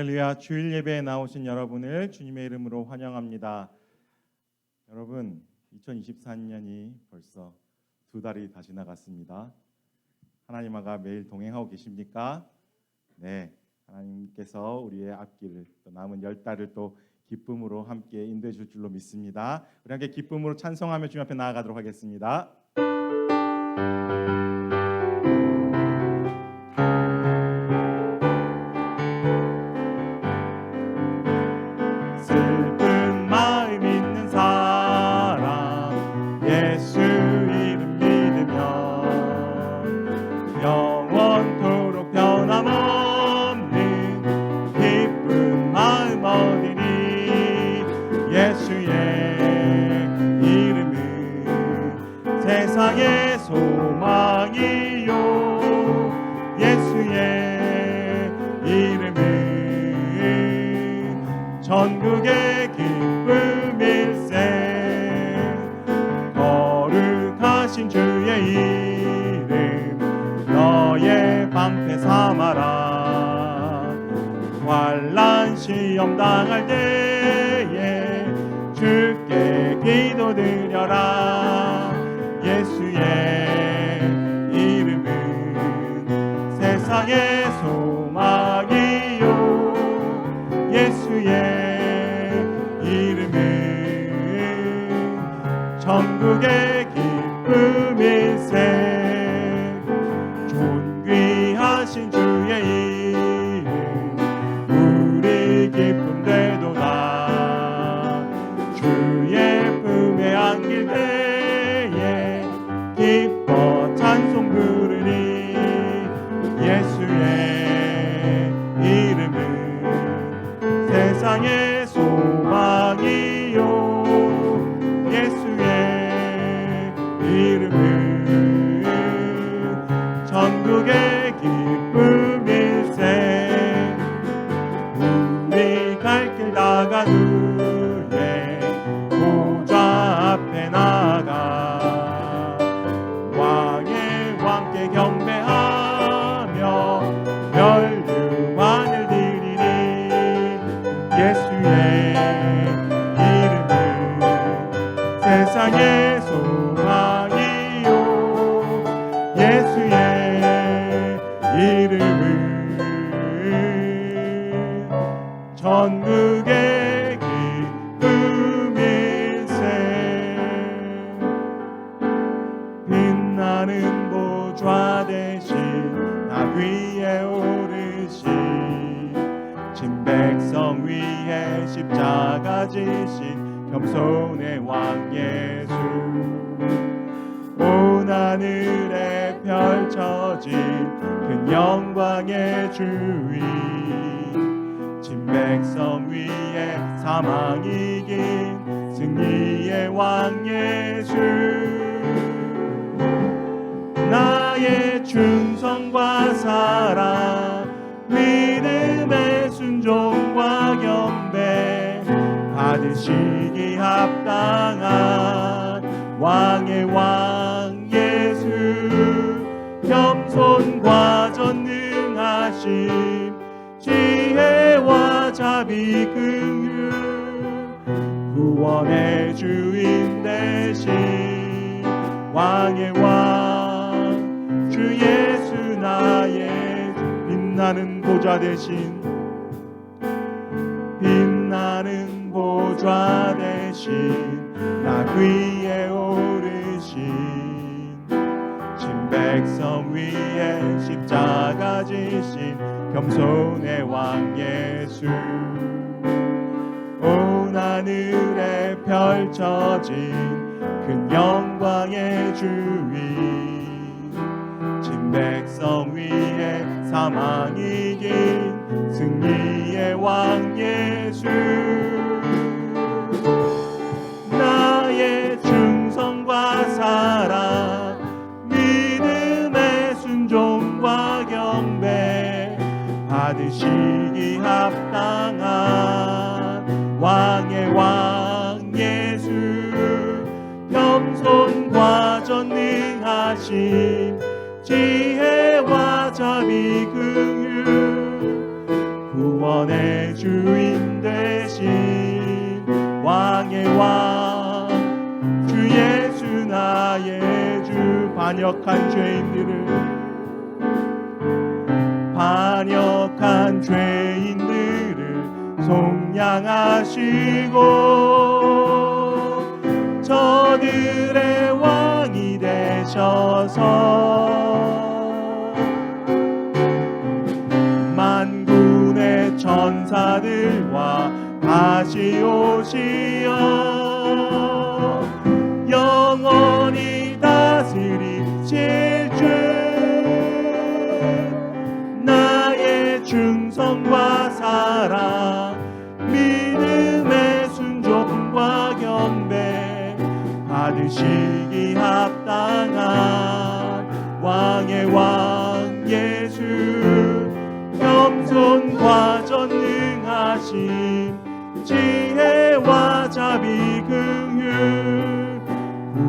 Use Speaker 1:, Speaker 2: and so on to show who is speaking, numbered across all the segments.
Speaker 1: 할렐루야. 주일 예배에 나오신 여러분을 주님의 이름으로 환영합니다. 여러분, 2024년이 벌써 두 달이 다 지나갔습니다. 하나님과 매일 동행하고 계십니까? 네, 하나님께서 우리의 앞길을 또 남은 10달을 또 기쁨으로 함께 인도해 줄 줄로 믿습니다. 우리 함께 기쁨으로 찬송하며 주님 앞에 나아가도록 하겠습니다. 슬픈 마음 있는 사람 예수 이름 믿으며 영원토록 변함없는 기쁜 마음 얻으니 예수의 이름은 세상의 소망이요 예수의 이름은 전국의 기쁨일세 거룩하신 주의 이름 너의 방패 삼아라 환난 시험 당할 때에 주께 기도드려라 예수의 이름은 세상의 소망이요 예수의 이름은 천국의 기쁨일세 존귀하신 주의 이름 우리 기쁨 되도다 주의 품에 안길 때에 기뻐 찬송 부르니 예수의 이름은 세상의 소망이요 예수의 이름은 전국의 기쁨일세 우리 갈 길 나간 후에 보좌 앞에 나가 왕의 왕께 경배하며 멸류관을 드리니 예수의 이름은 세상의 소망이요 예수의 이름은 전국의 기쁨일세 빛나는 보좌 대신 나 위에 오르신 진 백성 위에 십자가 지신 겸손의 왕 예수 온 하늘에 펼쳐진 큰 영광의 주위 진 백성 위에 사망 이긴 승리의 왕 예수 나의 충성과 사랑 믿음의 순종과 경배 받으시기 합당한 왕의 왕 예수 겸손과 전능하심 지혜와 자비 긍휼 구원의 주인 되신 왕의 왕 주 예수 나의 빛나는 보좌 대신 빛나는 보좌 대신 나 위에 오르신 진 백성 위에 십자가 지신 겸손의 왕 예수 온 하늘에 펼쳐진 큰 영광의 주위 진 백성 위에 사망 이긴 승리의 왕 예수 나의 충성과 사랑 믿음의 순종과 경배 받으시기 합당한 왕의 왕 예수 겸손과 전능하심 지혜와 자비 긍휼 구원 구원의 주인 되신 왕의 왕 주 예수 나의 주 반역한 죄인들을 속량하시고 저들의 왕이 되셔서 만군의 천사들과 다시 오시어 영원히 다스리실 주 나의 충성과 사랑 믿음의 순종과 경배 받으시기 합당한 왕의 왕 예수 겸손과 전능하심 지혜와 자비 긍휼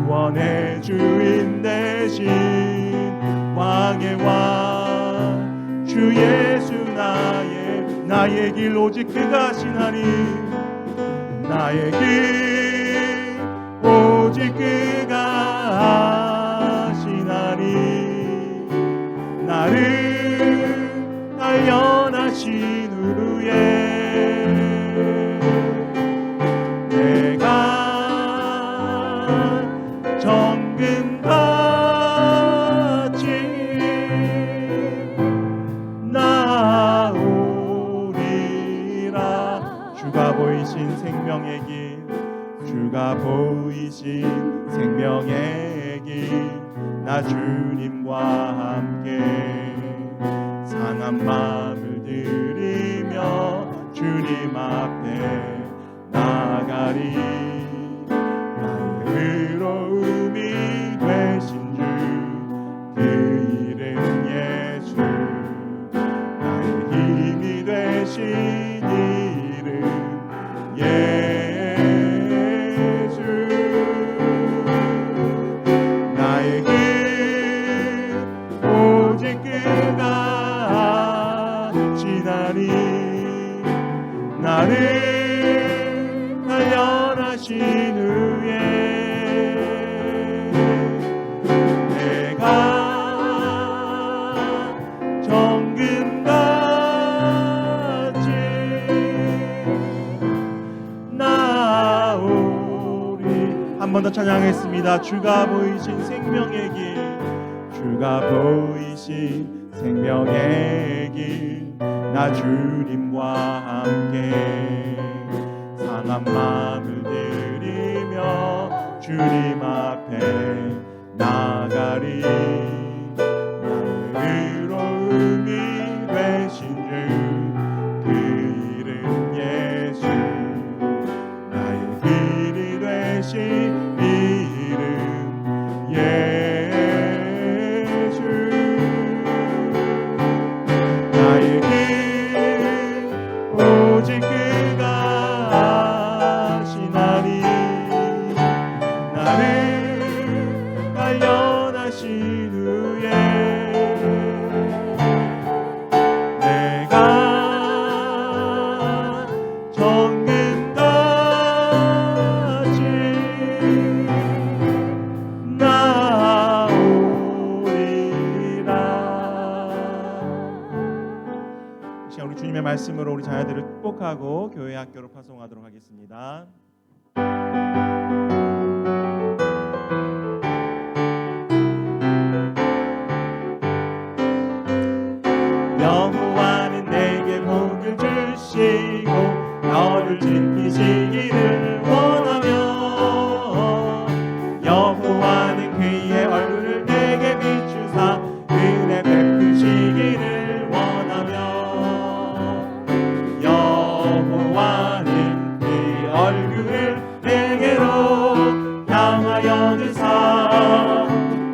Speaker 1: 구원의 주인 되신 왕의 왕 주 예수 나의 길 오직 그가 하시나니 나의 길 오직 그가 하시나니 나를 단련하신 후에 내가 정금같이 나오리라 주가 보이신 생명의 길 주가 보이신 생명의 길 나 주님과 함께 상한 마음을 들이며 주님 앞에 나가리 나의 의로움이 되신 주 그 이름 예수 나의 힘이 되신 이름 예수 나의 길 오직 그가 하시나니 나를 단련하신 후에 내가 정금같이 나오리 한 번 더 찬양하겠습니다. 주가 보이신 생명의 길 주가 보이신 생명의 길 나 주님과 함께 상한 마음을 들이며 주님 앞에 나가리 나의 의로움이 되신 주 그 이름 예수 나의 길이 되신 이름 예수 나의 길 오직 그가 하시나니 나를 단련하신 후에 내가 정금같이 나오리라. 이 시간 우리 주님의 말씀으로 우리 자녀들을 축복하고 교회 학교로 파송하도록 하겠습니다. 여호와는 내게 복을 주시고 너를 지키시기를 원하며 여호와는 그의 얼굴을 내게 비추사 은혜 베푸시기를 원하며 여호와는 그의 얼굴을 내게로 향하여 드사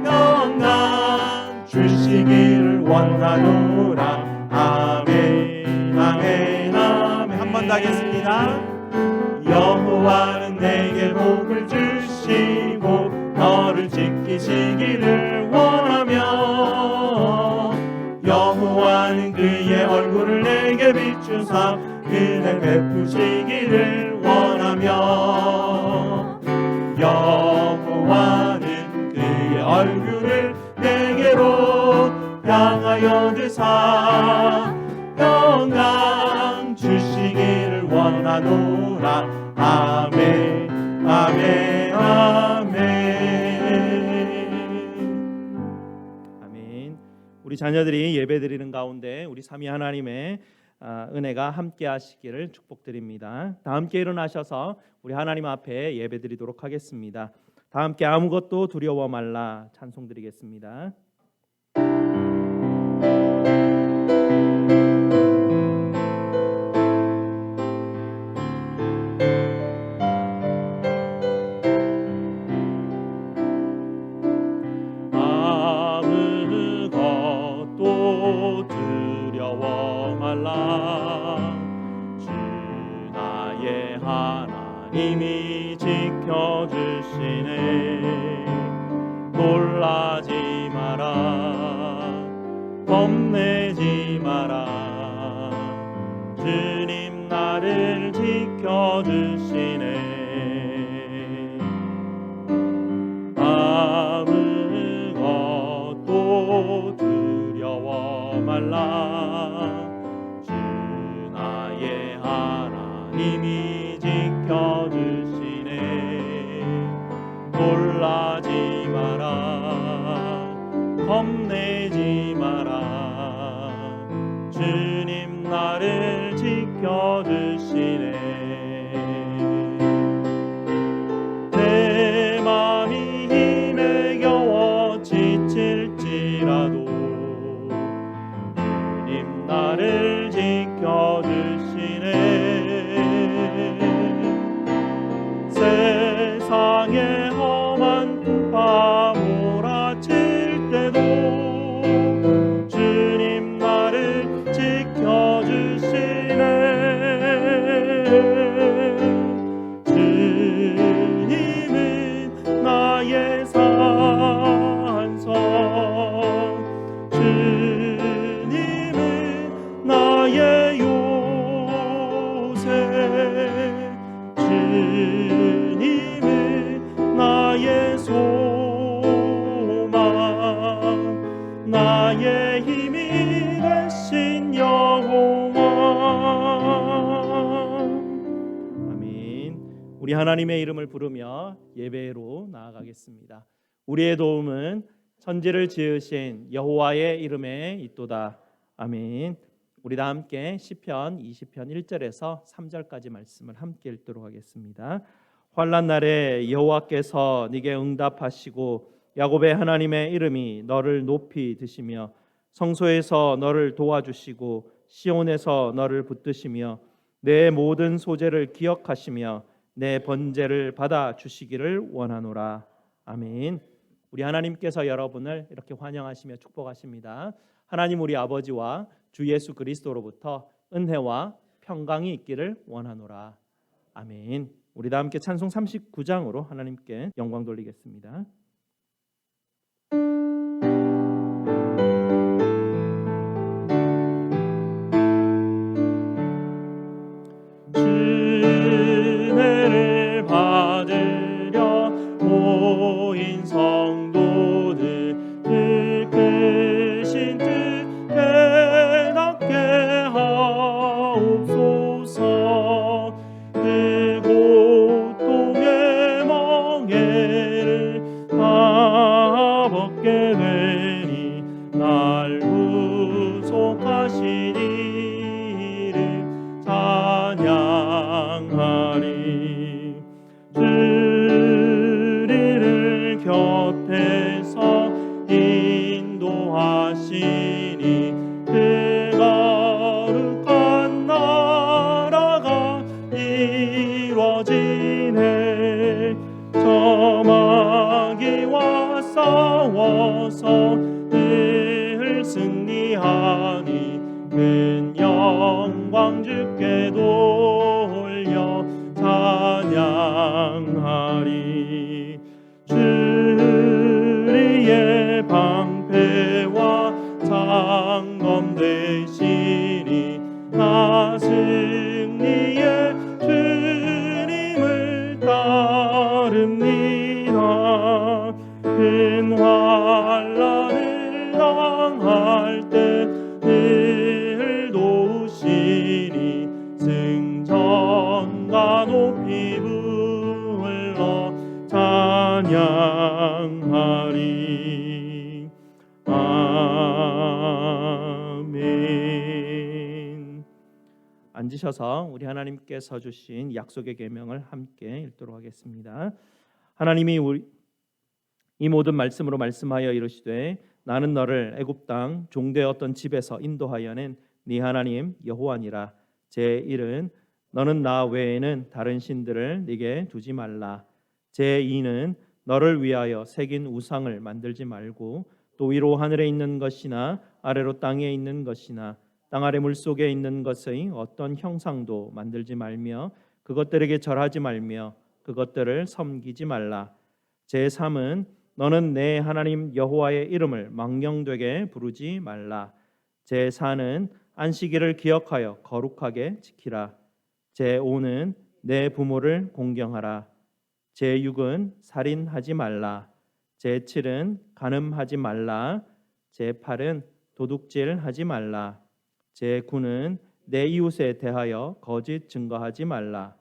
Speaker 1: 평강 주시기를 원하노라. 아멘 아멘 아멘. 한 번 더 하겠습니다. 여호와는 내게 복을 주시고 너를 지키시기를 원하며 여호와는 그의 얼굴을 내게 비추사 주사 은혜 베푸시기를 원하며 여호와는 그의 얼굴을 내게로 향하여 드사 영광 주시기를 원하노라. 아멘 아멘 아멘.
Speaker 2: 우리 자녀들이 예배드리는 가운데 우리 삼위 하나님의 은혜가 함께 하시기를 축복드립니다. 다 함께 일어나셔서 우리 하나님 앞에 예배드리도록 하겠습니다. 다 함께 아무것도 두려워 말라 찬송드리겠습니다. 아무것도 두려워 말라. 주 나의 하나님이 지켜주시네. 놀라지 마라. 겁내지 마라. 주님 나를 지켜주시네. 아무것도 두려워 말라. 주 나의 하나님이 지켜주시네. 놀라지 마라. 겁내지 마라. 주님 나를 지켜주시네. 내 맘이 힘에 겨워 지칠지라도 주님 나를 지켜주시네. 세상에 험한 풍파 몰아칠 때도 주님 나를 지켜주시네. 주님은 나의 산성, 주님은 나의 요새, 주님은 나의 소망, 나의 힘이 되신 여호와. 아멘. 우리 하나님의 이름을 부르며 예배로 나아가겠습니다. 우리의 도움은 천지를 지으신 여호와의 이름에 있도다. 아멘. 우리 다 함께 시편 20편 1절에서 3절까지 말씀을 함께 읽도록 하겠습니다. 환난 날에 여호와께서 네게 응답하시고 야곱의 하나님의 이름이 너를 높이 드시며 성소에서 너를 도와주시고 시온에서 너를 붙드시며 내 모든 소재를 기억하시며 내 번제를 받아 주시기를 원하노라. 아멘. 우리 하나님께서 여러분을 이렇게 환영하시며 축복하십니다. 하나님 우리 아버지와 주 예수 그리스도로부터 은혜와 평강이 있기를 원하노라. 아멘. 우리 다 함께 찬송 39장으로 하나님께 영광 돌리겠습니다. 은혜를 받으려 모인 성도들 그 크신 뜻 깨닫게 하옵소서. 그 고통의 멍에를 다 벗게 되니 날 구속하신 이를 찬양하리. 주리를 곁에서 인도하시니 그 거룩한 나라가 이루어지네. 저 마귀와 싸워서 늘 승리하니 큰 영광 주께 돌려 찬양하리. 높이 불러 찬양하리. 아멘. 앉으셔서 우리 하나님께서 주신 약속의 계명을 함께 읽도록 하겠습니다. 하나님이 이 모든 말씀으로 말씀하여 이르시되 나는 너를 애굽 땅 종되었던 집에서 인도하여낸 네 하나님 여호와니라. 제1은 너는 나 외에는 다른 신들을 네게 두지 말라. 제2는 너를 위하여 새긴 우상을 만들지 말고 또 위로 하늘에 있는 것이나 아래로 땅에 있는 것이나 땅 아래 물속에 있는 것의 어떤 형상도 만들지 말며 그것들에게 절하지 말며 그것들을 섬기지 말라. 제3은 너는 내 하나님 여호와의 이름을 망령되게 부르지 말라. 제4는 안식일을 기억하여 거룩하게 지키라. 제5는 내 부모를 공경하라. 제6은 살인하지 말라. 제7은 간음하지 말라. 제8은 도둑질하지 말라. 제9는 내 이웃에 대하여 거짓 증거하지 말라.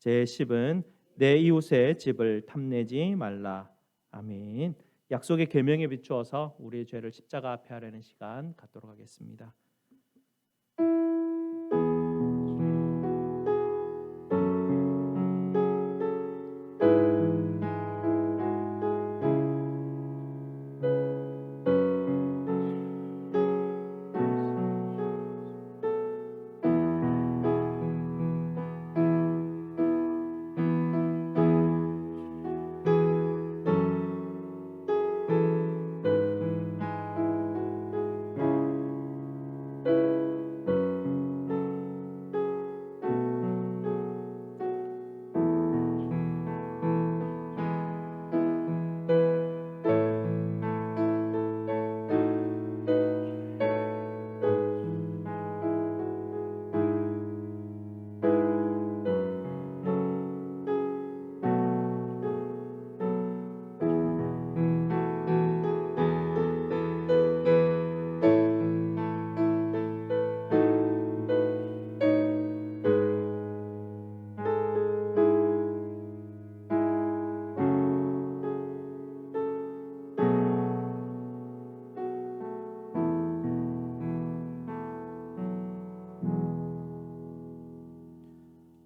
Speaker 2: 제10은 내 이웃의 집을 탐내지 말라. 아멘. 약속의 계명에 비추어서 우리의 죄를 십자가 앞에 하려는 시간 갖도록 하겠습니다.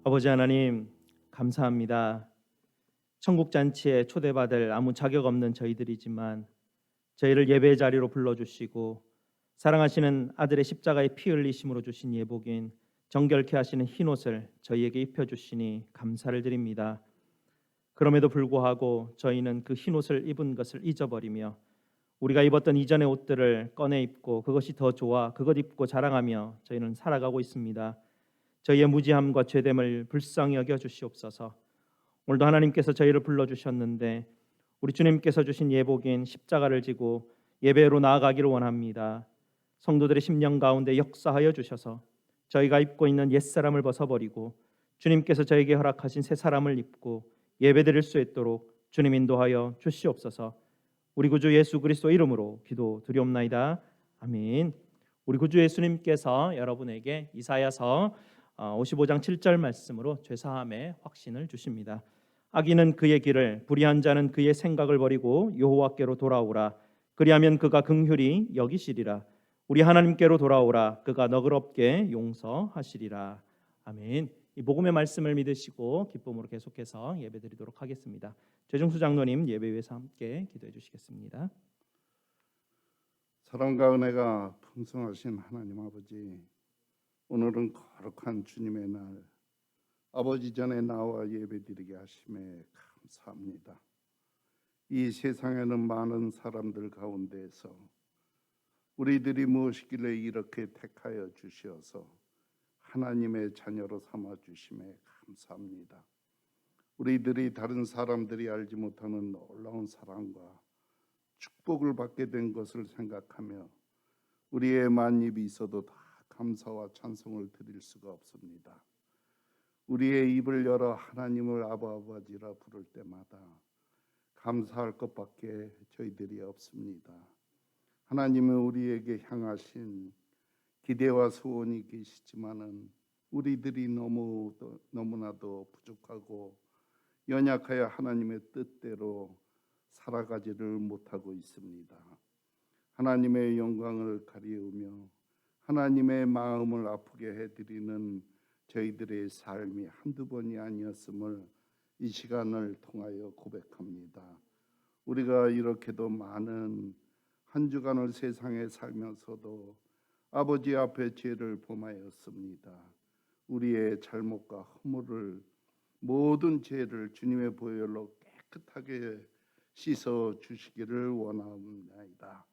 Speaker 2: 아버지 하나님 감사합니다. 천국 잔치에 초대받을 아무 자격 없는 저희들이지만 저희를 예배 자리로 불러주시고 사랑하시는 아들의 십자가의 피 흘리심으로 주신 예복인 정결케 하시는 흰옷을 저희에게 입혀주시니 감사를 드립니다. 그럼에도 불구하고 저희는 그 흰옷을 입은 것을 잊어버리며 우리가 입었던 이전의 옷들을 꺼내 입고 그것이 더 좋아 그것 입고 자랑하며 저희는 살아가고 있습니다. 저희의 무지함과 죄됨을 불쌍히 여겨 주시옵소서. 오늘도 하나님께서 저희를 불러주셨는데 우리 주님께서 주신 예복인 십자가를 지고 예배로 나아가기를 원합니다. 성도들의 심령 가운데 역사하여 주셔서 저희가 입고 있는 옛사람을 벗어버리고 주님께서 저에게 허락하신 새 사람을 입고 예배드릴 수 있도록 주님 인도하여 주시옵소서. 우리 구주 예수 그리스도 이름으로 기도드리옵나이다. 아멘. 우리 구주 예수님께서 여러분에게 이사야서 55장 7절 말씀으로 죄사함의 확신을 주십니다. 악인은 그의 길을 불의한 자는 그의 생각을 버리고 여호와께로 돌아오라. 그리하면 그가 긍휼히 여기시리라. 우리 하나님께로 돌아오라. 그가 너그럽게 용서하시리라. 아멘. 이 복음의 말씀을 믿으시고 기쁨으로 계속해서 예배드리도록 하겠습니다. 최중수 장로님 예배 위해서 함께 기도해 주시겠습니다.
Speaker 3: 사랑과 은혜가 풍성하신 하나님 아버지, 오늘은 거룩한 주님의 날, 아버지 전에 나와 예배드리게 하심에 감사합니다. 이 세상에는 많은 사람들 가운데서 우리들이 무엇이길래 이렇게 택하여 주시어서 하나님의 자녀로 삼아 주심에 감사합니다. 우리들이 다른 사람들이 알지 못하는 놀라운 사랑과 축복을 받게 된 것을 생각하며 우리의 만입이 있어도 다 감사와 찬송을 드릴 수가 없습니다. 우리의 입을 열어 하나님을 아버지라 부를 때마다 감사할 것밖에 저희들이 없습니다. 하나님은 우리에게 향하신 기대와 소원이 계시지만은 우리들이 너무나도 부족하고 연약하여 하나님의 뜻대로 살아가지를 못하고 있습니다. 하나님의 영광을 가리우며 하나님의 마음을 아프게 해드리는 저희들의 삶이 한두 번이 아니었음을 이 시간을 통하여 고백합니다. 우리가 이렇게도 많은 한 주간을 세상에 살면서도 아버지 앞에 죄를 범하였습니다. 우리의 잘못과 허물을 모든 죄를 주님의 보혈로 깨끗하게 씻어 주시기를 원합니다.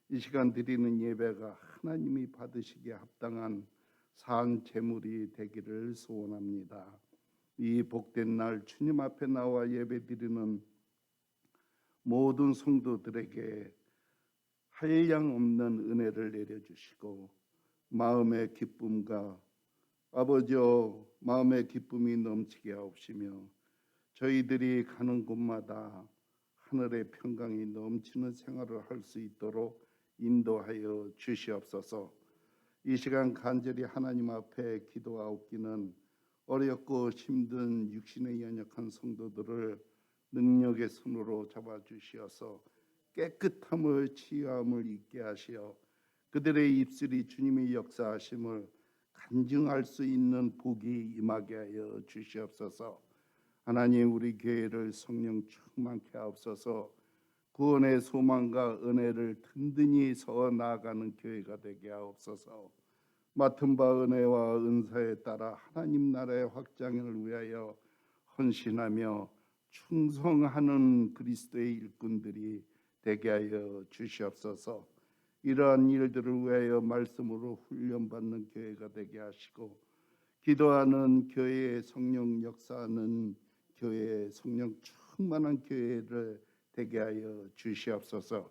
Speaker 3: 이 시간 드리는 예배가 하나님이 받으시기에 합당한 산 제물이 되기를 소원합니다. 이 복된 날 주님 앞에 나와 예배 드리는 모든 성도들에게 한량 없는 은혜를 내려주시고 마음의 기쁨과 아버지여 마음의 기쁨이 넘치게 하옵시며 저희들이 가는 곳마다 하늘의 평강이 넘치는 생활을 할 수 있도록 인도하여 주시옵소서. 이 시간 간절히 하나님 앞에 기도하옵기는 어렵고 힘든 육신의 연약한 성도들을 능력의 손으로 잡아주시어서 깨끗함을 치유함을 있게 하시어 그들의 입술이 주님의 역사하심을 간증할 수 있는 복이 임하게 하여 주시옵소서. 하나님 우리 교회를 성령 충만케 하옵소서. 구원의 소망과 은혜를 든든히 서 나아가는 교회가 되게 하옵소서. 맡은 바 은혜와 은사에 따라 하나님 나라의 확장을 위하여 헌신하며 충성하는 그리스도의 일꾼들이 되게 하여 주시옵소서. 이러한 일들을 위하여 말씀으로 훈련받는 교회가 되게 하시고 기도하는 교회의 성령 역사하는 교회 성령 충만한 교회를 되게 하여 주시옵소서.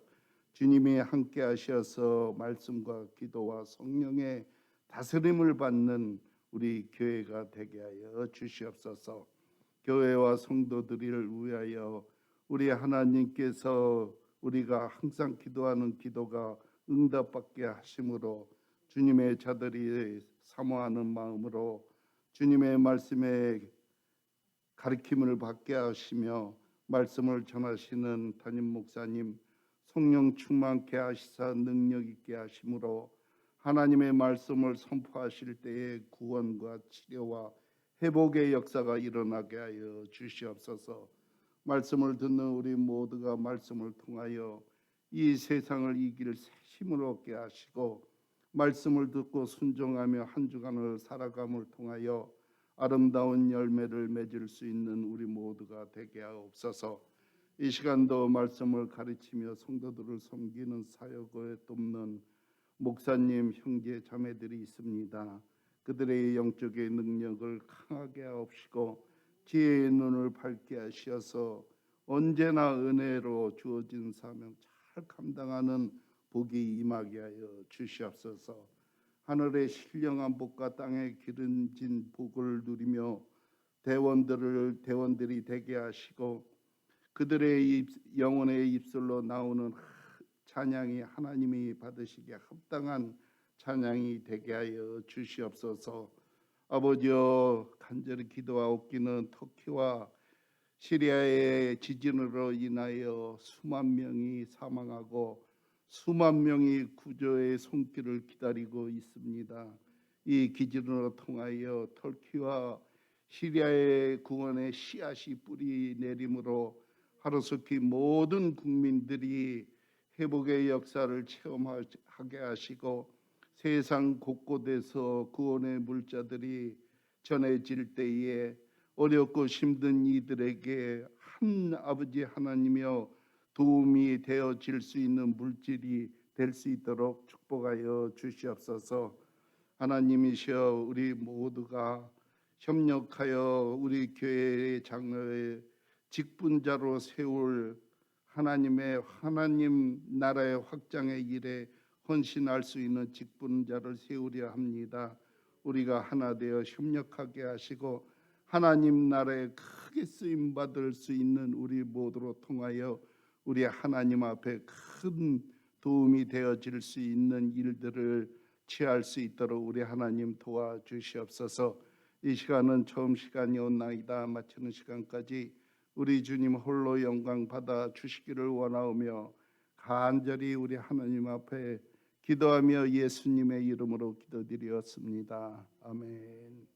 Speaker 3: 주님이 함께 하셔서 말씀과 기도와 성령의 다스림을 받는 우리 교회가 되게 하여 주시옵소서. 교회와 성도들을 위하여 우리 하나님께서 우리가 항상 기도하는 기도가 응답받게 하심으로 주님의 자들이 사모하는 마음으로 주님의 말씀에 가르침을 받게 하시며 말씀을 전하시는 담임 목사님 성령 충만케 하시사 능력 있게 하심으로 하나님의 말씀을 선포하실 때에 구원과 치료와 회복의 역사가 일어나게 하여 주시옵소서. 말씀을 듣는 우리 모두가 말씀을 통하여 이 세상을 이길 힘을 얻게 하시고 말씀을 듣고 순종하며 한 주간을 살아감을 통하여 아름다운 열매를 맺을 수 있는 우리 모두가 되게 하옵소서. 이 시간도 말씀을 가르치며 성도들을 섬기는 사역을 돕는 목사님, 형제, 자매들이 있습니다. 그들의 영적인 능력을 강하게 하옵시고 지혜의 눈을 밝게 하셔서 언제나 은혜로 주어진 사명 잘 감당하는 복이 임하게 하여 주시옵소서. 하늘의 신령한 복과 땅에 기름진 복을 누리며 대원들이 되게 하시고 그들의 영혼의 입술로 나오는 찬양이 하나님이 받으시기에 합당한 찬양이 되게 하여 주시옵소서. 아버지여 간절히 기도하옵기는 터키와 시리아의 지진으로 인하여 수만 명이 사망하고 수만 명이 구조의 손길을 기다리고 있습니다. 이 기진으로 통하여 터키와 시리아의 구원의 씨앗이 뿌리 내림으로 하루속히 모든 국민들이 회복의 역사를 체험하게 하시고 세상 곳곳에서 구원의 물자들이 전해질 때에 어렵고 힘든 이들에게 한 아버지 하나님이여 도움이 되어질 수 있는 물질이 될 수 있도록 축복하여 주시옵소서. 하나님이시여 우리 모두가 협력하여 우리 교회의 장로의 직분자로 세울 하나님 나라의 확장의 일에 헌신할 수 있는 직분자를 세우려 합니다. 우리가 하나 되어 협력하게 하시고 하나님 나라에 크게 쓰임 받을 수 있는 우리 모두로 통하여 우리 하나님 앞에 큰 도움이 되어질 수 있는 일들을 취할 수 있도록 우리 하나님 도와주시옵소서. 이 시간은 처음 시간이옵나이다. 마치는 시간까지 우리 주님 홀로 영광 받아 주시기를 원하오며 간절히 우리 하나님 앞에 기도하며 예수님의 이름으로 기도드리었습니다. 아멘.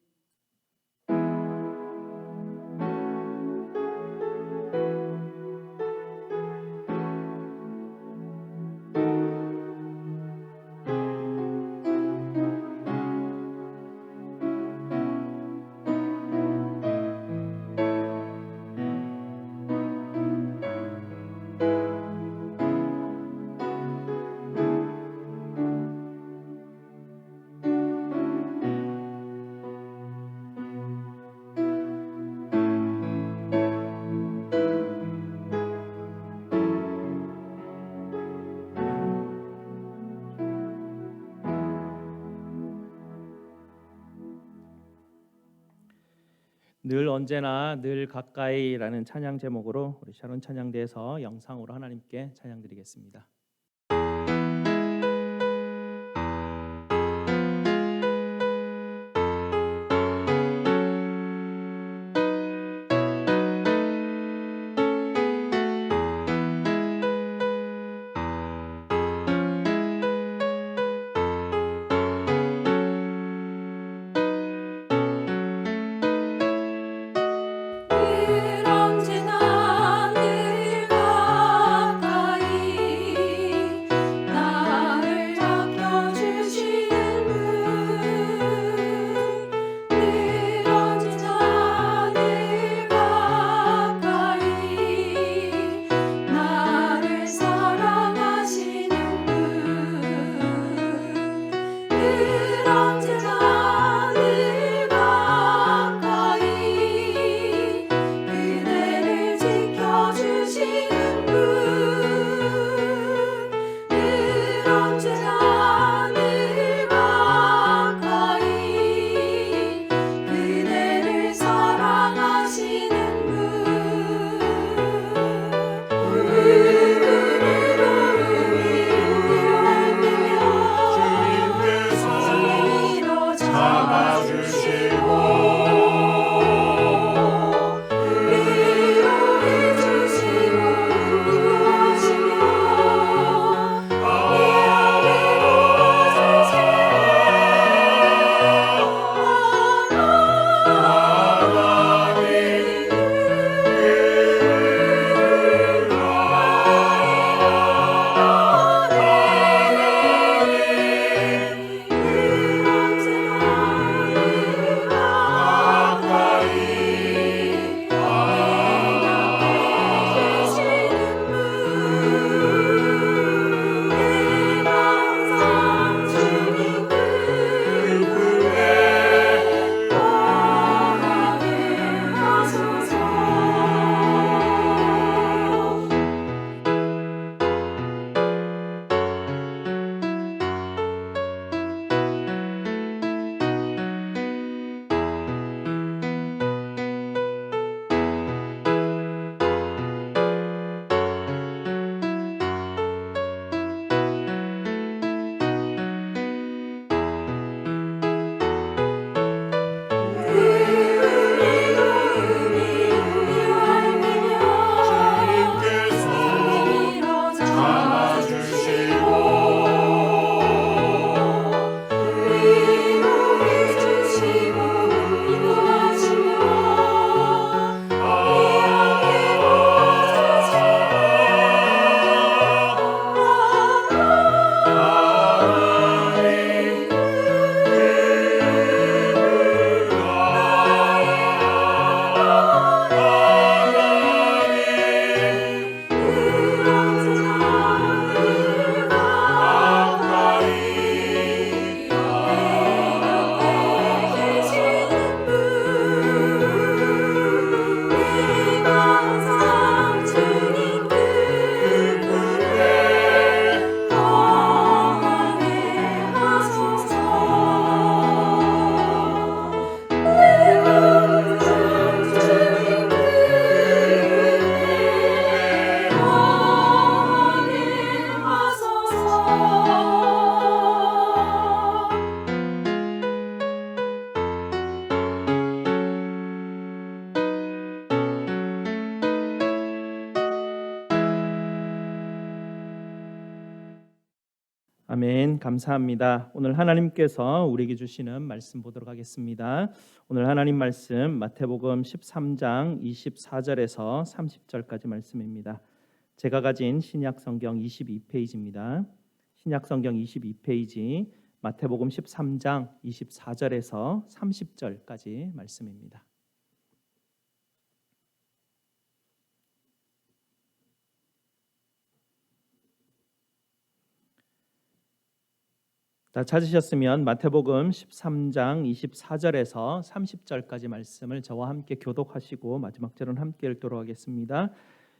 Speaker 2: 늘 언제나 늘 가까이라는 찬양 제목으로 우리 샤론 찬양대에서 영상으로 하나님께 찬양드리겠습니다.
Speaker 4: 언제나 늘 가까이
Speaker 2: 아멘. 감사합니다. 오늘 하나님께서 우리에게 주시는 말씀 보도록 하겠습니다. 오늘 하나님 말씀 마태복음 13장 24절에서 30절까지 말씀입니다. 제가 가진 신약 성경 22페이지입니다. 신약 성경 22페이지 마태복음 13장 24절에서 30절까지 말씀입니다. 다 찾으셨으면 마태복음 13장 24절에서 30절까지 말씀을 저와 함께 교독하시고 마지막 절은 함께 읽도록 하겠습니다.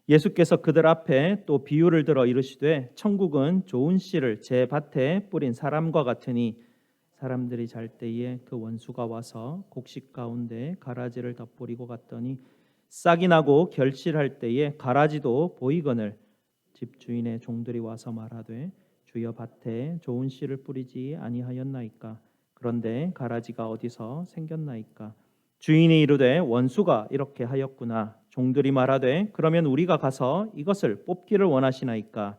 Speaker 2: 예수께서 그들 앞에 또 비유를 들어 이르시되 천국은 좋은 씨를 제 밭에 뿌린 사람과 같으니 사람들이 잘 때에 그 원수가 와서 곡식 가운데 가라지를 덧뿌리고 갔더니 싹이 나고 결실할 때에 가라지도 보이거늘 집주인의 종들이 와서 말하되 주여 밭에 좋은 씨를 뿌리지 아니하였나이까? 그런데 가라지가 어디서 생겼나이까? 주인이 이르되 원수가 이렇게 하였구나. 종들이 말하되 그러면 우리가 가서 이것을 뽑기를 원하시나이까?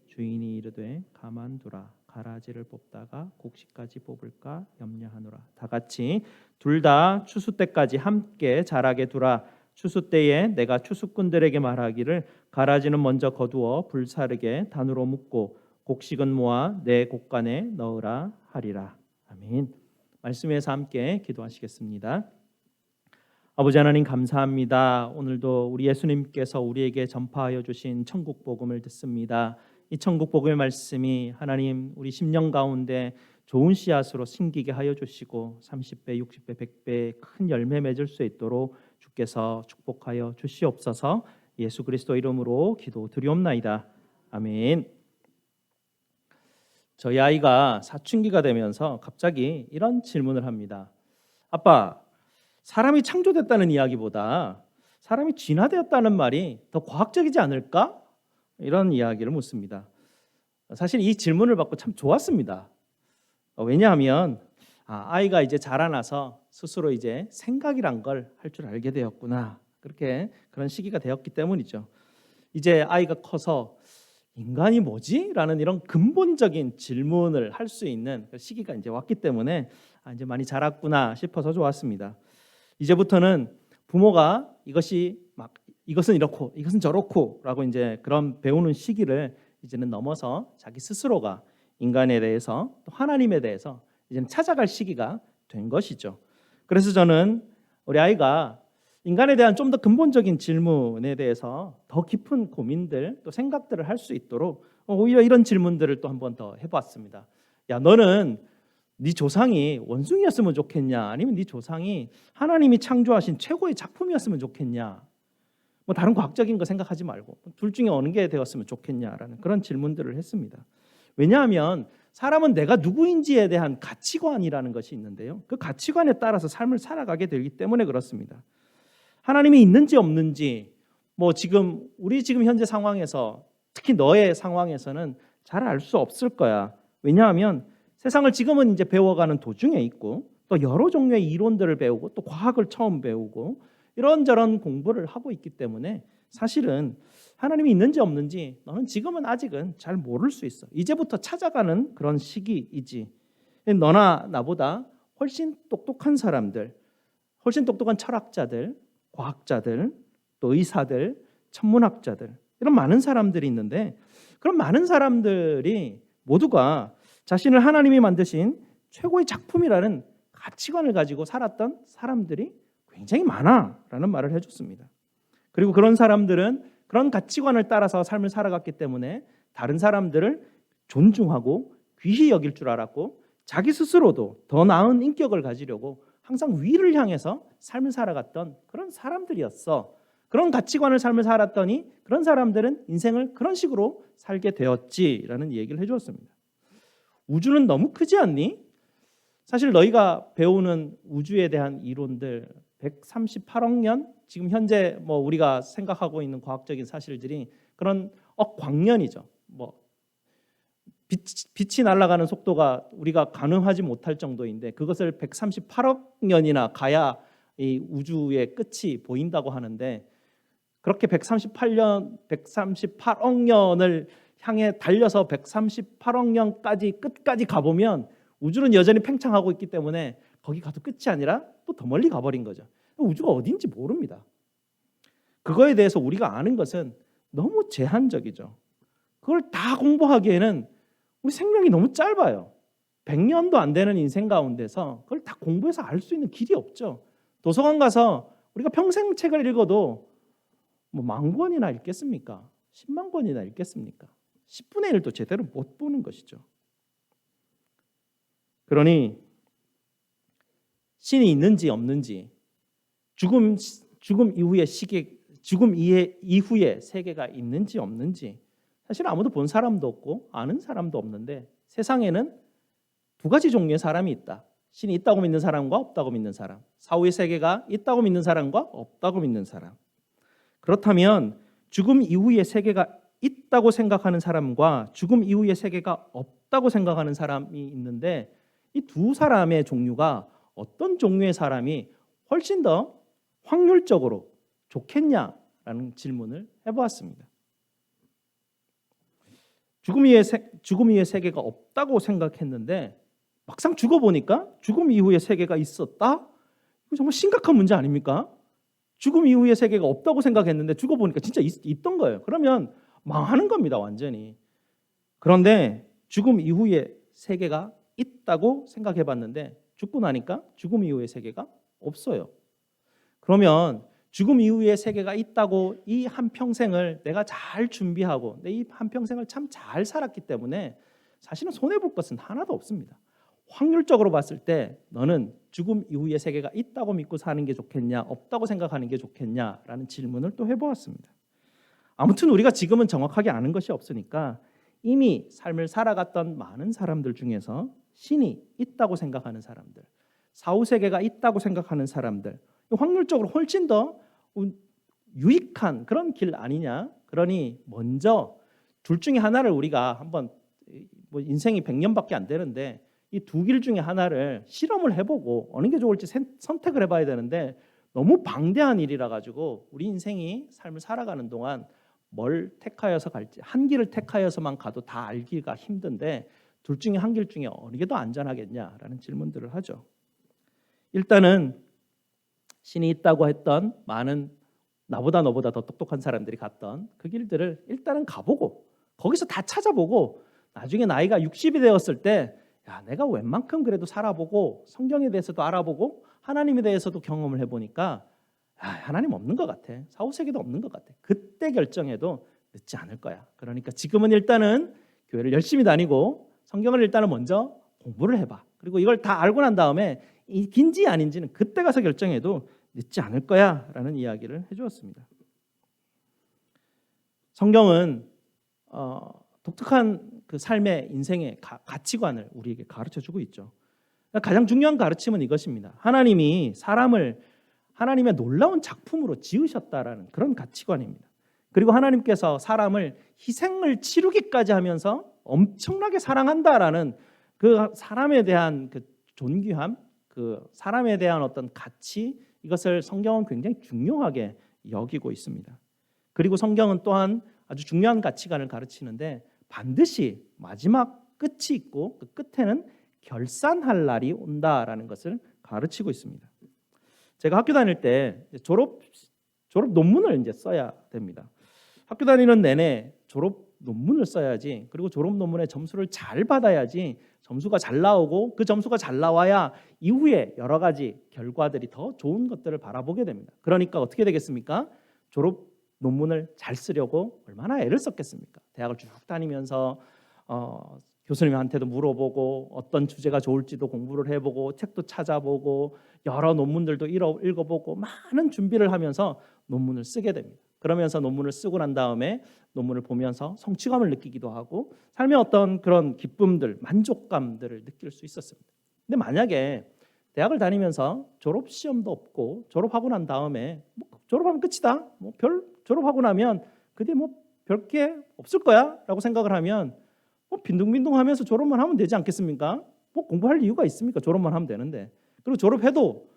Speaker 2: 주인이 이르되 가만두라. 가라지를 뽑다가 곡식까지 뽑을까 염려하노라. 다 같이 둘 다 추수 때까지 함께 자라게 두라. 추수 때에 내가 추수꾼들에게 말하기를 가라지는 먼저 거두어 불사르게 단으로 묶고 곡식은 모아 내 곡간에 넣으라 하리라. 아멘. 말씀에서 함께 기도하시겠습니다. 아버지 하나님 감사합니다. 오늘도 우리 예수님께서 우리에게 전파하여 주신 천국 복음을 듣습니다. 이 천국 복음의 말씀이 하나님 우리 심령 가운데 좋은 씨앗으로 심기게 하여 주시고 30배, 60배, 100배 큰 열매 맺을 수 있도록 주께서 축복하여 주시옵소서. 예수 그리스도 이름으로 기도 드리옵나이다. 아멘. 저희 아이가 사춘기가 되면서 갑자기 이런 질문을 합니다. 아빠, 사람이 창조됐다는 이야기보다 사람이 진화되었다는 말이 더 과학적이지 않을까? 이런 이야기를 묻습니다. 사실 이 질문을 받고 참 좋았습니다. 왜냐하면 아이가 이제 자라나서 스스로 이제 생각이란 걸 할 줄 알게 되었구나. 그런 시기가 되었기 때문이죠. 이제 아이가 커서 인간이 뭐지? 라는 이런 근본적인 질문을 할 수 있는 시기가 이제 왔기 때문에 이제 많이 자랐구나 싶어서 좋았습니다. 이제부터는 부모가 이것은 이렇고 이것은 저렇고라고 이제 그런 배우는 시기를 이제는 넘어서 자기 스스로가 인간에 대해서 또 하나님에 대해서 이제는 찾아갈 시기가 된 것이죠. 그래서 저는 우리 아이가 인간에 대한 좀 더 근본적인 질문에 대해서 더 깊은 고민들 또 생각들을 할 수 있도록 오히려 이런 질문들을 또 한 번 더 해봤습니다. 야, 너는 네 조상이 원숭이였으면 좋겠냐? 아니면 네 조상이 하나님이 창조하신 최고의 작품이었으면 좋겠냐? 뭐 다른 과학적인 거 생각하지 말고 둘 중에 어느 게 되었으면 좋겠냐라는 그런 질문들을 했습니다. 왜냐하면 사람은 내가 누구인지에 대한 가치관이라는 것이 있는데요. 그 가치관에 따라서 삶을 살아가게 되기 때문에 그렇습니다. 하나님이 있는지 없는지 우리 지금 현재 상황에서 특히 너의 상황에서는 잘 알 수 없을 거야. 왜냐하면 세상을 지금은 이제 배워가는 도중에 있고 또 여러 종류의 이론들을 배우고 또 과학을 처음 배우고 이런저런 공부를 하고 있기 때문에 사실은 하나님이 있는지 없는지 너는 지금은 아직은 잘 모를 수 있어. 이제부터 찾아가는 그런 시기이지. 너나 나보다 훨씬 똑똑한 사람들, 훨씬 똑똑한 철학자들, 과학자들, 또 의사들, 천문학자들 이런 많은 사람들이 있는데 그런 많은 사람들이 모두가 자신을 하나님이 만드신 최고의 작품이라는 가치관을 가지고 살았던 사람들이 굉장히 많아라는 말을 해줬습니다. 그리고 그런 사람들은 그런 가치관을 따라서 삶을 살아갔기 때문에 다른 사람들을 존중하고 귀히 여길 줄 알았고 자기 스스로도 더 나은 인격을 가지려고 항상 위를 향해서 삶을 살아갔던 그런 사람들이었어. 그런 가치관을 삶을 살았더니 그런 사람들은 인생을 그런 식으로 살게 되었지라는 얘기를 해주었습니다. 우주는 너무 크지 않니? 사실 너희가 배우는 우주에 대한 이론들 138억 년 지금 현재 우리가 생각하고 있는 과학적인 사실들이 그런 광년이죠. 빛이 날아가는 속도가 우리가 가늠하지 못할 정도인데 그것을 138억 년이나 가야 이 우주의 끝이 보인다고 하는데 그렇게 138억 년을 향해 달려서 138억 년까지 끝까지 가보면 우주는 여전히 팽창하고 있기 때문에 거기 가도 끝이 아니라 또 더 멀리 가버린 거죠. 우주가 어딘지 모릅니다. 그거에 대해서 우리가 아는 것은 너무 제한적이죠. 그걸 다 공부하기에는 우리 생명이 너무 짧아요. 100년도 안 되는 인생 가운데서 그걸 다 공부해서 알 수 있는 길이 없죠. 도서관 가서 우리가 평생 책을 읽어도 뭐 10,000권이나 읽겠습니까? 10만 권이나 읽겠습니까? 10분의 1도 제대로 못 보는 것이죠. 그러니 신이 있는지 없는지, 죽음 이후의 이후의 세계가 있는지 없는지 사실 아무도 본 사람도 없고 아는 사람도 없는데 세상에는 두 가지 종류의 사람이 있다. 신이 있다고 믿는 사람과 없다고 믿는 사람, 사후의 세계가 있다고 믿는 사람과 없다고 믿는 사람. 그렇다면 죽음 이후의 세계가 있다고 생각하는 사람과 죽음 이후의 세계가 없다고 생각하는 사람이 있는데 이 두 사람의 종류가 어떤 종류의 사람이 훨씬 더 확률적으로 좋겠냐라는 질문을 해보았습니다. 죽음 이후의 세계가 없다고 생각했는데 막상 죽어보니까 죽음 이후의 세계가 있었다? 이거 정말 심각한 문제 아닙니까? 죽음 이후의 세계가 없다고 생각했는데 죽어보니까 진짜 있던 거예요. 그러면 망하는 겁니다, 완전히. 그런데 죽음 이후의 세계가 있다고 생각해봤는데 죽고 나니까 죽음 이후의 세계가 없어요. 그러면 죽음 이후의 세계가 있다고 이 한평생을 내가 잘 준비하고 내 이 한평생을 참 잘 살았기 때문에 사실은 손해볼 것은 하나도 없습니다. 확률적으로 봤을 때 너는 죽음 이후의 세계가 있다고 믿고 사는 게 좋겠냐, 없다고 생각하는 게 좋겠냐라는 질문을 또 해보았습니다. 아무튼 우리가 지금은 정확하게 아는 것이 없으니까 이미 삶을 살아갔던 많은 사람들 중에서 신이 있다고 생각하는 사람들, 사후 세계가 있다고 생각하는 사람들, 확률적으로 훨씬 더 유익한 그런 길 아니냐. 그러니 먼저 둘 중에 하나를 우리가 한번, 뭐 인생이 100년밖에 안 되는데 이 두 길 중에 하나를 실험을 해보고 어느 게 좋을지 선택을 해봐야 되는데 너무 방대한 일이라 가지고 우리 인생이 삶을 살아가는 동안 뭘 택하여서 갈지, 한 길을 택하여서만 가도 다 알기가 힘든데 둘 중에 한 길 중에 어느 게 더 안전하겠냐라는 질문들을 하죠. 일단은 신이 있다고 했던 많은 나보다 너보다 더 똑똑한 사람들이 갔던 그 길들을 일단은 가보고 거기서 다 찾아보고 나중에 나이가 60이 되었을 때 야, 내가 웬만큼 그래도 살아보고 성경에 대해서도 알아보고 하나님에 대해서도 경험을 해보니까 하나님 없는 것 같아. 사후세계도 없는 것 같아. 그때 결정해도 늦지 않을 거야. 그러니까 지금은 일단은 교회를 열심히 다니고 성경을 일단은 먼저 공부를 해봐. 그리고 이걸 다 알고 난 다음에 이 긴지 아닌지는 그때 가서 결정해도 늦지 않을 거야 라는 이야기를 해주었습니다. 성경은 독특한 그 삶의 인생의 가치관을 우리에게 가르쳐주고 있죠. 가장 중요한 가르침은 이것입니다. 하나님이 사람을 하나님의 놀라운 작품으로 지으셨다라는 그런 가치관입니다. 그리고 하나님께서 사람을 희생을 치르기까지 하면서 엄청나게 사랑한다라는 그 사람에 대한 그 존귀함, 그 사람에 대한 어떤 가치, 이것을 성경은 굉장히 중요하게 여기고 있습니다. 그리고 성경은 또한 아주 중요한 가치관을 가르치는데 반드시 마지막 끝이 있고 그 끝에는 결산할 날이 온다라는 것을 가르치고 있습니다. 제가 학교 다닐 때 졸업 논문을 이제 써야 됩니다. 학교 다니는 내내 졸업 논문을 써야지, 그리고 졸업 논문의 점수를 잘 받아야지 점수가 잘 나오고 그 점수가 잘 나와야 이후에 여러 가지 결과들이 더 좋은 것들을 바라보게 됩니다. 그러니까 어떻게 되겠습니까? 졸업 논문을 잘 쓰려고 얼마나 애를 썼겠습니까? 대학을 쭉 다니면서 교수님한테도 물어보고 어떤 주제가 좋을지도 공부를 해보고 책도 찾아보고 여러 논문들도 읽어보고 많은 준비를 하면서 논문을 쓰게 됩니다. 그러면서 논문을 쓰고 난 다음에 논문을 보면서 성취감을 느끼기도 하고 삶의 어떤 그런 기쁨들, 만족감들을 느낄 수 있었습니다. 근데 만약에 대학을 다니면서 졸업 시험도 없고 졸업하고 난 다음에 졸업하면 끝이다. 졸업하고 나면 그게 별게 없을 거야라고 생각을 하면 빈둥빈둥하면서 졸업만 하면 되지 않겠습니까? 공부할 이유가 있습니까? 졸업만 하면 되는데. 그리고 졸업해도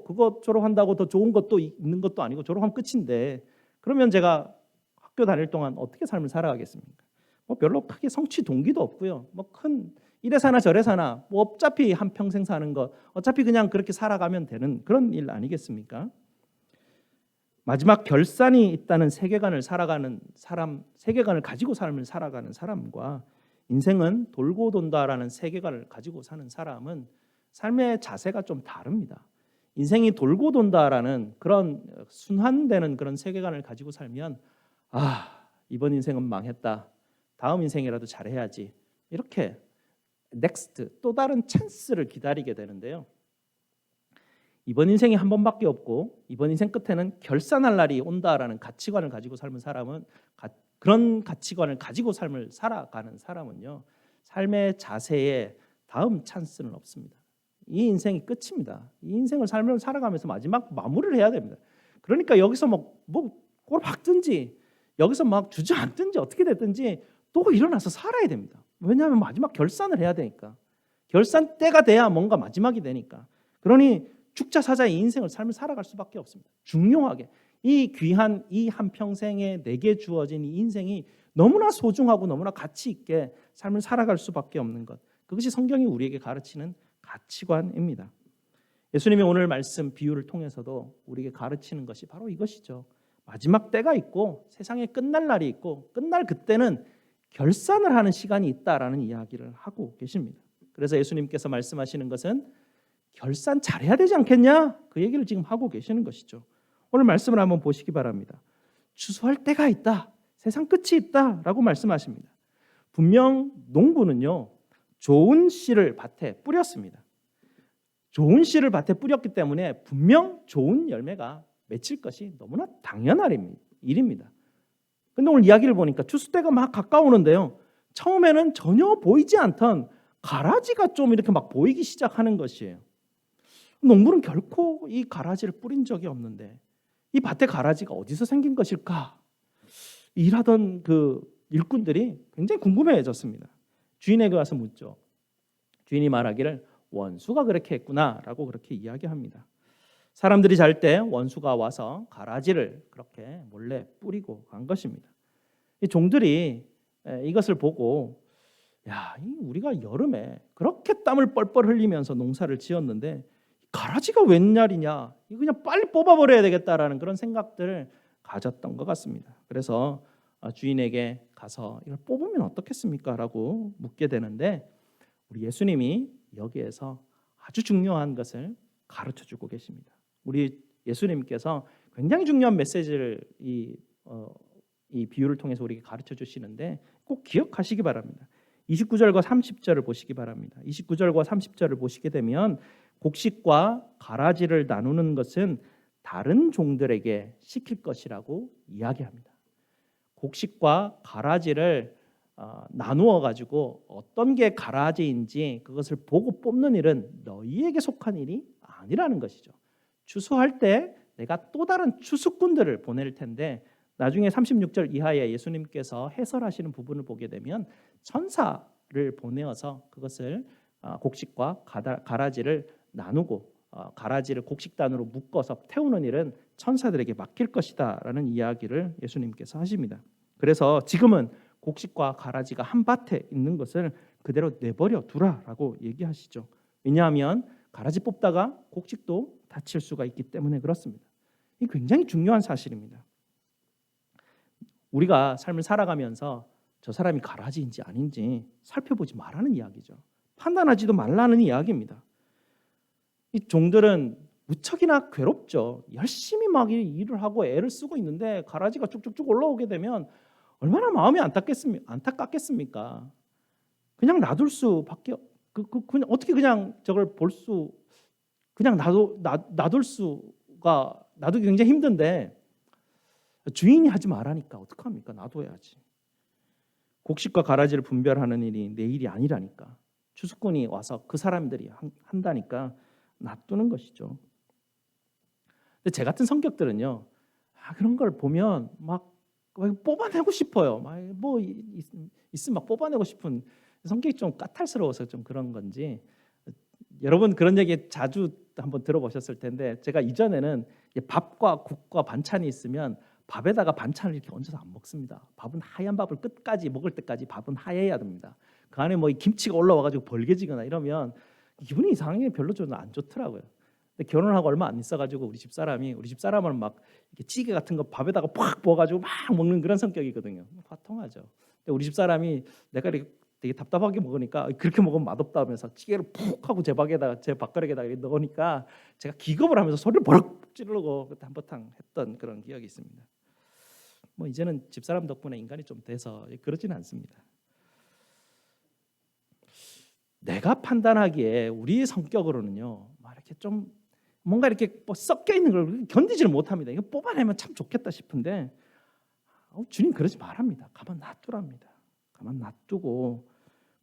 Speaker 2: 그거 졸업한다고 더 좋은 것도 있는 것도 아니고 졸업하면 끝인데 그러면 제가 학교 다닐 동안 어떻게 삶을 살아가겠습니까? 뭐 별로 크게 성취 동기도 없고요. 뭐 큰 이래 사나 저래 사나 뭐 어차피 한 평생 사는 거 어차피 그냥 그렇게 살아가면 되는 그런 일 아니겠습니까? 마지막 결산이 있다는 세계관을 살아가는 사람, 세계관을 가지고 삶을 살아가는 사람과 인생은 돌고 돈다라는 세계관을 가지고 사는 사람은 삶의 자세가 좀 다릅니다. 인생이 돌고 돈다라는 그런 순환되는 그런 세계관을 가지고 살면 이번 인생은 망했다. 다음 인생이라도 잘해야지. 이렇게 넥스트 또 다른 찬스를 기다리게 되는데요. 이번 인생이 한 번밖에 없고 이번 인생 끝에는 결산할 날이 온다라는 가치관을 가지고 삶은 사람은 그런 가치관을 가지고 삶을 살아가는 사람은요. 삶의 자세에 다음 찬스는 없습니다. 이 인생이 끝입니다. 이 인생을 삶을 살아가면서 마지막 마무리를 해야 됩니다. 그러니까 여기서 뭐 골 박든지 여기서 막 주저앉든지 어떻게 됐든지 또 일어나서 살아야 됩니다. 왜냐하면 마지막 결산을 해야 되니까. 결산 때가 돼야 뭔가 마지막이 되니까. 그러니 죽자 사자 이 인생을 삶을 살아갈 수밖에 없습니다. 중요하게 이 귀한 이 한평생에 내게 주어진 이 인생이 너무나 소중하고 너무나 가치 있게 삶을 살아갈 수밖에 없는 것. 그것이 성경이 우리에게 가르치는 가치관입니다. 예수님이 오늘 말씀 비유를 통해서도 우리에게 가르치는 것이 바로 이것이죠. 마지막 때가 있고 세상에 끝날 날이 있고 끝날 그때는 결산을 하는 시간이 있다라는 이야기를 하고 계십니다. 그래서 예수님께서 말씀하시는 것은 결산 잘해야 되지 않겠냐? 그 얘기를 지금 하고 계시는 것이죠. 오늘 말씀을 한번 보시기 바랍니다. 추수할 때가 있다. 세상 끝이 있다라고 말씀하십니다. 분명 농부는요. 좋은 씨를 밭에 뿌렸습니다. 좋은 씨를 밭에 뿌렸기 때문에 분명 좋은 열매가 맺힐 것이 너무나 당연한 일입니다. 근데 오늘 이야기를 보니까 추수 때가 막 가까우는데요. 처음에는 전혀 보이지 않던 가라지가 좀 이렇게 막 보이기 시작하는 것이에요. 농부는 결코 이 가라지를 뿌린 적이 없는데 이 밭에 가라지가 어디서 생긴 것일까? 일하던 그 일꾼들이 굉장히 궁금해졌습니다. 주인에게 와서 묻죠. 주인이 말하기를 원수가 그렇게 했구나라고 그렇게 이야기합니다. 사람들이 잘 때 원수가 와서 가라지를 그렇게 몰래 뿌리고 간 것입니다. 이 종들이 이것을 보고 우리가 여름에 그렇게 땀을 뻘뻘 흘리면서 농사를 지었는데 가라지가 웬일이냐? 이거 그냥 빨리 뽑아버려야 되겠다라는 그런 생각들을 가졌던 것 같습니다. 그래서 주인에게 가서 이걸 뽑으면 어떻겠습니까? 라고 묻게 되는데 우리 예수님이 여기에서 아주 중요한 것을 가르쳐주고 계십니다. 우리 예수님께서 굉장히 중요한 메시지를 이 비유를 통해서 우리에게 가르쳐 주시는데 꼭 기억하시기 바랍니다. 29절과 30절을 보시기 바랍니다. 29절과 30절을 보시게 되면 곡식과 가라지를 나누는 것은 다른 종들에게 시킬 것이라고 이야기합니다. 곡식과 가라지를 나누어 가지고 어떤 게 가라지인지 그것을 보고 뽑는 일은 너희에게 속한 일이 아니라는 것이죠. 추수할 때 내가 또 다른 추수꾼들을 보낼 텐데 나중에 36절 이하에 예수님께서 해설하시는 부분을 보게 되면 천사를 보내어서 그것을 곡식과 가라지를 나누고 가라지를 곡식단으로 묶어서 태우는 일은 천사들에게 맡길 것이다라는 이야기를 예수님께서 하십니다. 그래서 지금은 곡식과 가라지가 한 밭에 있는 것을 그대로 내버려 두라라고 얘기하시죠. 왜냐하면 가라지 뽑다가 곡식도 다칠 수가 있기 때문에 그렇습니다. 이 굉장히 중요한 사실입니다. 우리가 삶을 살아가면서 저 사람이 가라지인지 아닌지 살펴보지 말라는 이야기죠. 판단하지도 말라는 이야기입니다. 이 종들은 무척이나 괴롭죠. 열심히 막 일을 하고 애를 쓰고 있는데 가라지가 쭉쭉쭉 올라오게 되면 얼마나 마음이 안타깝겠습니까? 그냥 놔둘 수밖에 그냥 어떻게 그냥 저걸 그냥 놔둘 수가 놔두기 굉장히 힘든데 주인이 하지 말라니까 어떡합니까? 놔둬야지. 곡식과 가라지를 분별하는 일이 내 일이 아니라니까. 추수꾼이 와서 그 사람들이 한다니까 놔두는 것이죠. 근데 제 같은 성격들은요. 그런 걸 보면 막 뽑아내고 싶어요. 뭐 있으면 막 뽑아내고 싶은 성격이 좀 까탈스러워서 좀 그런 건지 여러분 그런 얘기 자주 한번 들어보셨을 텐데 제가 이전에는 밥과 국과 반찬이 있으면 밥에다가 반찬을 이렇게 얹어서 안 먹습니다. 밥은 하얀 밥을 끝까지 먹을 때까지 밥은 하얘야 됩니다. 그 안에 뭐 이 김치가 올라와가지고 벌게지거나 이러면 기분이 이상하게 별로 좀 안 좋더라고요. 근데 결혼하고 얼마 안 있어가지고 우리 집사람은 막 이렇게 찌개 같은 거 밥에다가 팍 부어가지고 막 먹는 그런 성격이거든요. 화통하죠. 근데 우리 집사람이 내가 이렇게 되게 답답하게 먹으니까 그렇게 먹으면 맛없다 하면서 찌개를 푹 하고 제 밥그릇에다가 넣으니까 제가 기겁을 하면서 소리를 버럭 찌르고 그때 한바탕 했던 그런 기억이 있습니다. 뭐 이제는 집사람 덕분에 인간이 좀 돼서 그러지는 않습니다. 내가 판단하기에 우리의 성격으로는요, 막 이렇게 좀 뭔가 이렇게 뭐 섞여 있는 걸 견디지를 못합니다. 이거 뽑아내면 참 좋겠다 싶은데 주님 그러지 말합니다. 가만 놔두랍니다. 가만 놔두고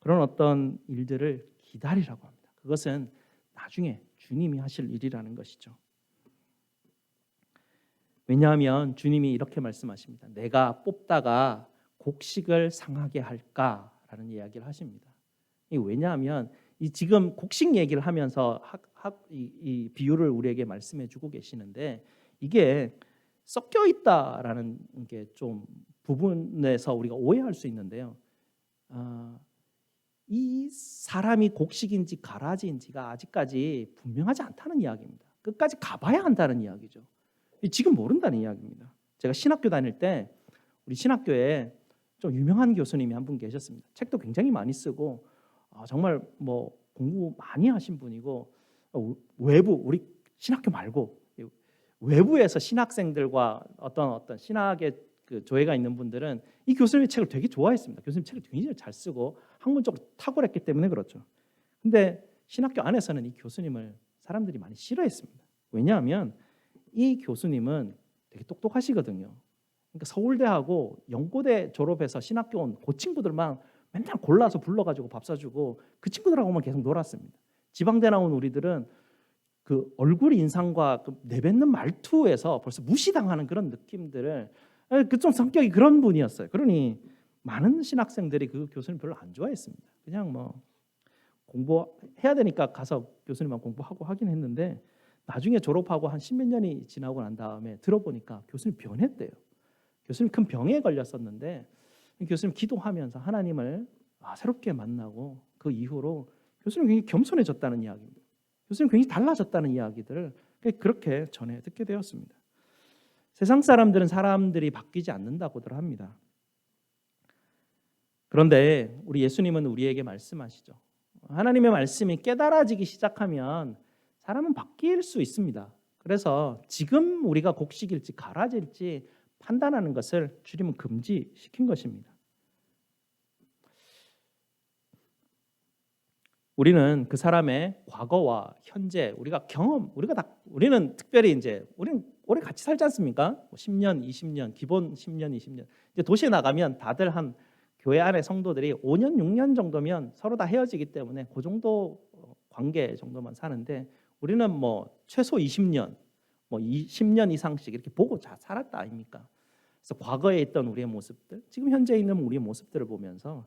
Speaker 2: 그런 어떤 일들을 기다리라고 합니다. 그것은 나중에 주님이 하실 일이라는 것이죠. 왜냐하면 주님이 이렇게 말씀하십니다. 내가 뽑다가 곡식을 상하게 할까라는 이야기를 하십니다. 왜냐하면 이 지금 곡식 얘기를 하면서 이 비유를 우리에게 말씀해주고 계시는데 이게 섞여 있다라는 게 좀 부분에서 우리가 오해할 수 있는데요. 이 사람이 곡식인지 가라지인지가 아직까지 분명하지 않다는 이야기입니다. 끝까지 가봐야 한다는 이야기죠. 지금 모른다는 이야기입니다. 제가 신학교 다닐 때 우리 신학교에 좀 유명한 교수님이 한 분 계셨습니다. 책도 굉장히 많이 쓰고 정말 뭐 공부 많이 하신 분이고 외부 우리 신학교 말고 외부에서 신학생들과 어떤 신학의 그 조예가 있는 분들은 이 교수님의 책을 되게 좋아했습니다. 교수님 책을 굉장히 잘 쓰고 학문적으로 탁월했기 때문에 그렇죠. 근데 신학교 안에서는 이 교수님을 사람들이 많이 싫어했습니다. 왜냐하면 이 교수님은 되게 똑똑하시거든요. 그러니까 서울대하고 연고대 졸업해서 신학교 온 그 친구들만 맨날 골라서 불러가지고 밥 사주고 그 친구들하고만 계속 놀았습니다. 지방대 나온 우리들은 그 얼굴 인상과 그 내뱉는 말투에서 벌써 무시당하는 그런 느낌들을 그 좀 성격이 그런 분이었어요. 그러니 많은 신학생들이 그 교수님 별로 안 좋아했습니다. 그냥 뭐 공부해야 되니까 가서 교수님만 공부하고 하긴 했는데 나중에 졸업하고 한 십몇 년이 지나고 난 다음에 들어보니까 교수님 변했대요. 교수님 큰 병에 걸렸었는데 교수님 기도하면서 하나님을 새롭게 만나고 그 이후로 교수님 굉장히 겸손해졌다는 이야기입니다. 교수님 굉장히 달라졌다는 이야기들을 그렇게 전해 듣게 되었습니다. 세상 사람들은 사람들이 바뀌지 않는다고들 합니다. 그런데 우리 예수님은 우리에게 말씀하시죠. 하나님의 말씀이 깨달아지기 시작하면 사람은 바뀔 수 있습니다. 그래서 지금 우리가 곡식일지 가라지일지 판단하는 것을 주님은 금지시킨 것입니다. 우리는 그 사람의 과거와 현재 우리는 특별히 우리는 오래 같이 살지 않습니까? 10년, 20년, 기본 10년, 20년. 이제 도시에 나가면 다들 한 교회 안에 성도들이 5년, 6년 정도면 서로 다 헤어지기 때문에 그 정도 관계 정도만 사는데 우리는 뭐 최소 20년, 뭐 10년 이상씩 이렇게 보고 잘 살았다 아닙니까? 그래서 과거에 있던 우리의 모습들, 지금 현재 있는 우리의 모습들을 보면서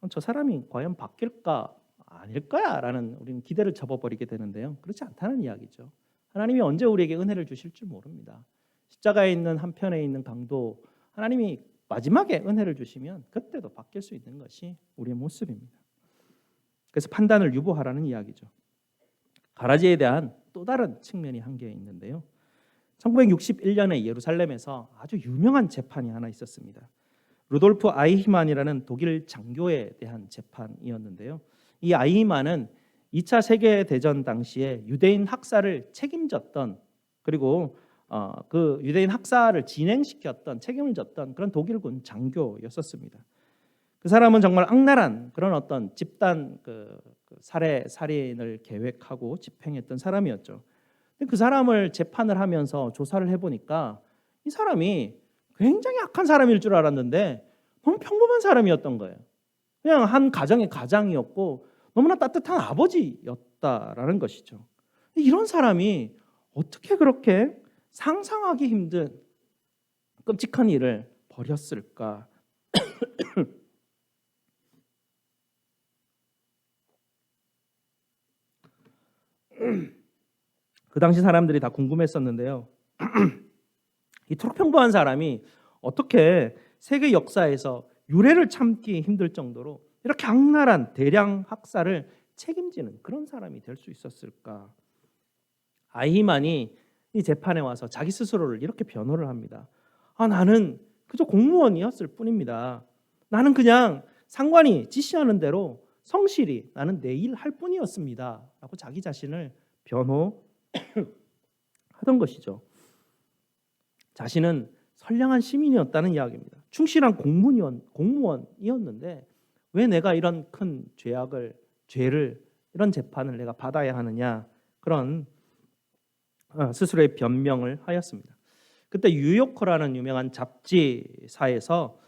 Speaker 2: 저 사람이 과연 바뀔까 아닐 거야 라는 우리는 기대를 접어버리게 되는데요. 그렇지 않다는 이야기죠. 하나님이 언제 우리에게 은혜를 주실지 모릅니다. 십자가에 있는 한편에 있는 강도 하나님이 마지막에 은혜를 주시면 그때도 바뀔 수 있는 것이 우리의 모습입니다. 그래서 판단을 유보하라는 이야기죠. 가라지에 대한 또 다른 측면이 한 개 있는데요. 1961년에 예루살렘에서 아주 유명한 재판이 하나 있었습니다. 루돌프 아이히만이라는 독일 장교에 대한 재판이었는데요. 이 아이히만은 2차 세계대전 당시에 유대인 학살을 책임졌던 그리고 그 유대인 학살을 진행시켰던 책임을 졌던 그런 독일군 장교였었습니다. 그 사람은 정말 악랄한 그런 어떤 집단 살인을 계획하고 집행했던 사람이었죠. 그 사람을 재판을 하면서 조사를 해보니까 이 사람이 굉장히 악한 사람일 줄 알았는데 너무 평범한 사람이었던 거예요. 그냥 한 가정의 가장이었고 너무나 따뜻한 아버지였다라는 것이죠. 이런 사람이 어떻게 그렇게 상상하기 힘든 끔찍한 일을 벌였을까? 그 당시 사람들이 다 궁금했었는데요. 이토록 평범한 사람이 어떻게 세계 역사에서 유례를 참기 힘들 정도로 이렇게 악랄한 대량 학살을 책임지는 그런 사람이 될 수 있었을까? 아히만이 이 재판에 와서 자기 스스로를 이렇게 변호를 합니다. 나는 그저 공무원이었을 뿐입니다. 나는 그냥 상관이 지시하는 대로 성실히 나는 내 일 할 뿐이었습니다. 라고 자기 자신을 변호하던 것이죠. 자신은 선량한 시민이었다는 이야기입니다. 충실한 공무원이었는데 왜 내가 이런 큰 죄를 이런 재판을 내가 받아야 하느냐, 그런 스스로의 변명을 하였습니다. 그때 뉴요커라는 유명한 잡지사에서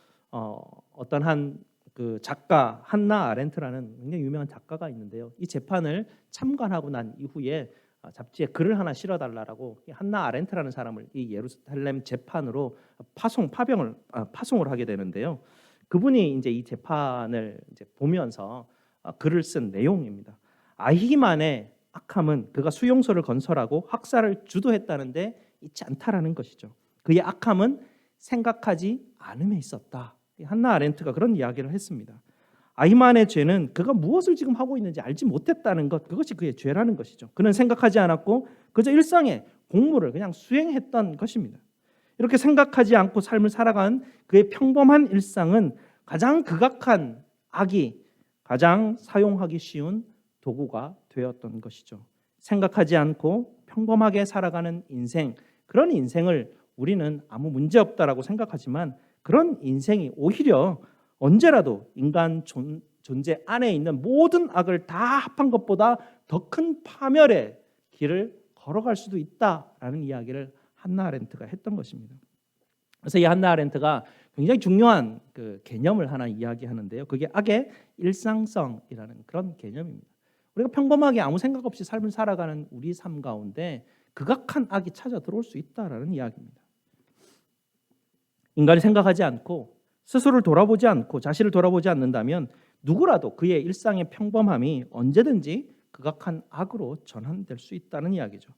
Speaker 2: 어떤 한 그 작가 한나 아렌트라는 굉장히 유명한 작가가 있는데요. 이 재판을 참관하고 난 이후에 잡지에 글을 하나 실어달라고 한나 아렌트라는 사람을 이 예루살렘 재판으로 파송을 하게 되는데요. 그분이 이제 이 재판을 이제 보면서 글을 쓴 내용입니다. 아히만의 악함은 그가 수용소를 건설하고 학살을 주도했다는데 있지 않다라는 것이죠. 그의 악함은 생각하지 않음에 있었다. 한나 아렌트가 그런 이야기를 했습니다. 아히만의 죄는 그가 무엇을 지금 하고 있는지 알지 못했다는 것, 그것이 그의 죄라는 것이죠. 그는 생각하지 않았고 그저 일상의 공무를 그냥 수행했던 것입니다. 이렇게 생각하지 않고 삶을 살아간 그의 평범한 일상은 가장 극악한 악이 가장 사용하기 쉬운 도구가 되었던 것이죠. 생각하지 않고 평범하게 살아가는 인생, 그런 인생을 우리는 아무 문제 없다라고 생각하지만 그런 인생이 오히려 언제라도 인간 존재 안에 있는 모든 악을 다 합한 것보다 더 큰 파멸의 길을 걸어갈 수도 있다라는 이야기를 한나 아렌트가 했던 것입니다. 그래서 이 한나 아렌트가 굉장히 중요한 그 개념을 하나 이야기하는데요. 그게 악의 일상성이라는 그런 개념입니다. 우리가 평범하게 아무 생각 없이 삶을 살아가는 우리 삶 가운데 극악한 악이 찾아 들어올 수 있다라는 이야기입니다. 인간이 생각하지 않고 스스로를 돌아보지 않고 자신을 돌아보지 않는다면 누구라도 그의 일상의 평범함이 언제든지 극악한 악으로 전환될 수 있다는 이야기죠.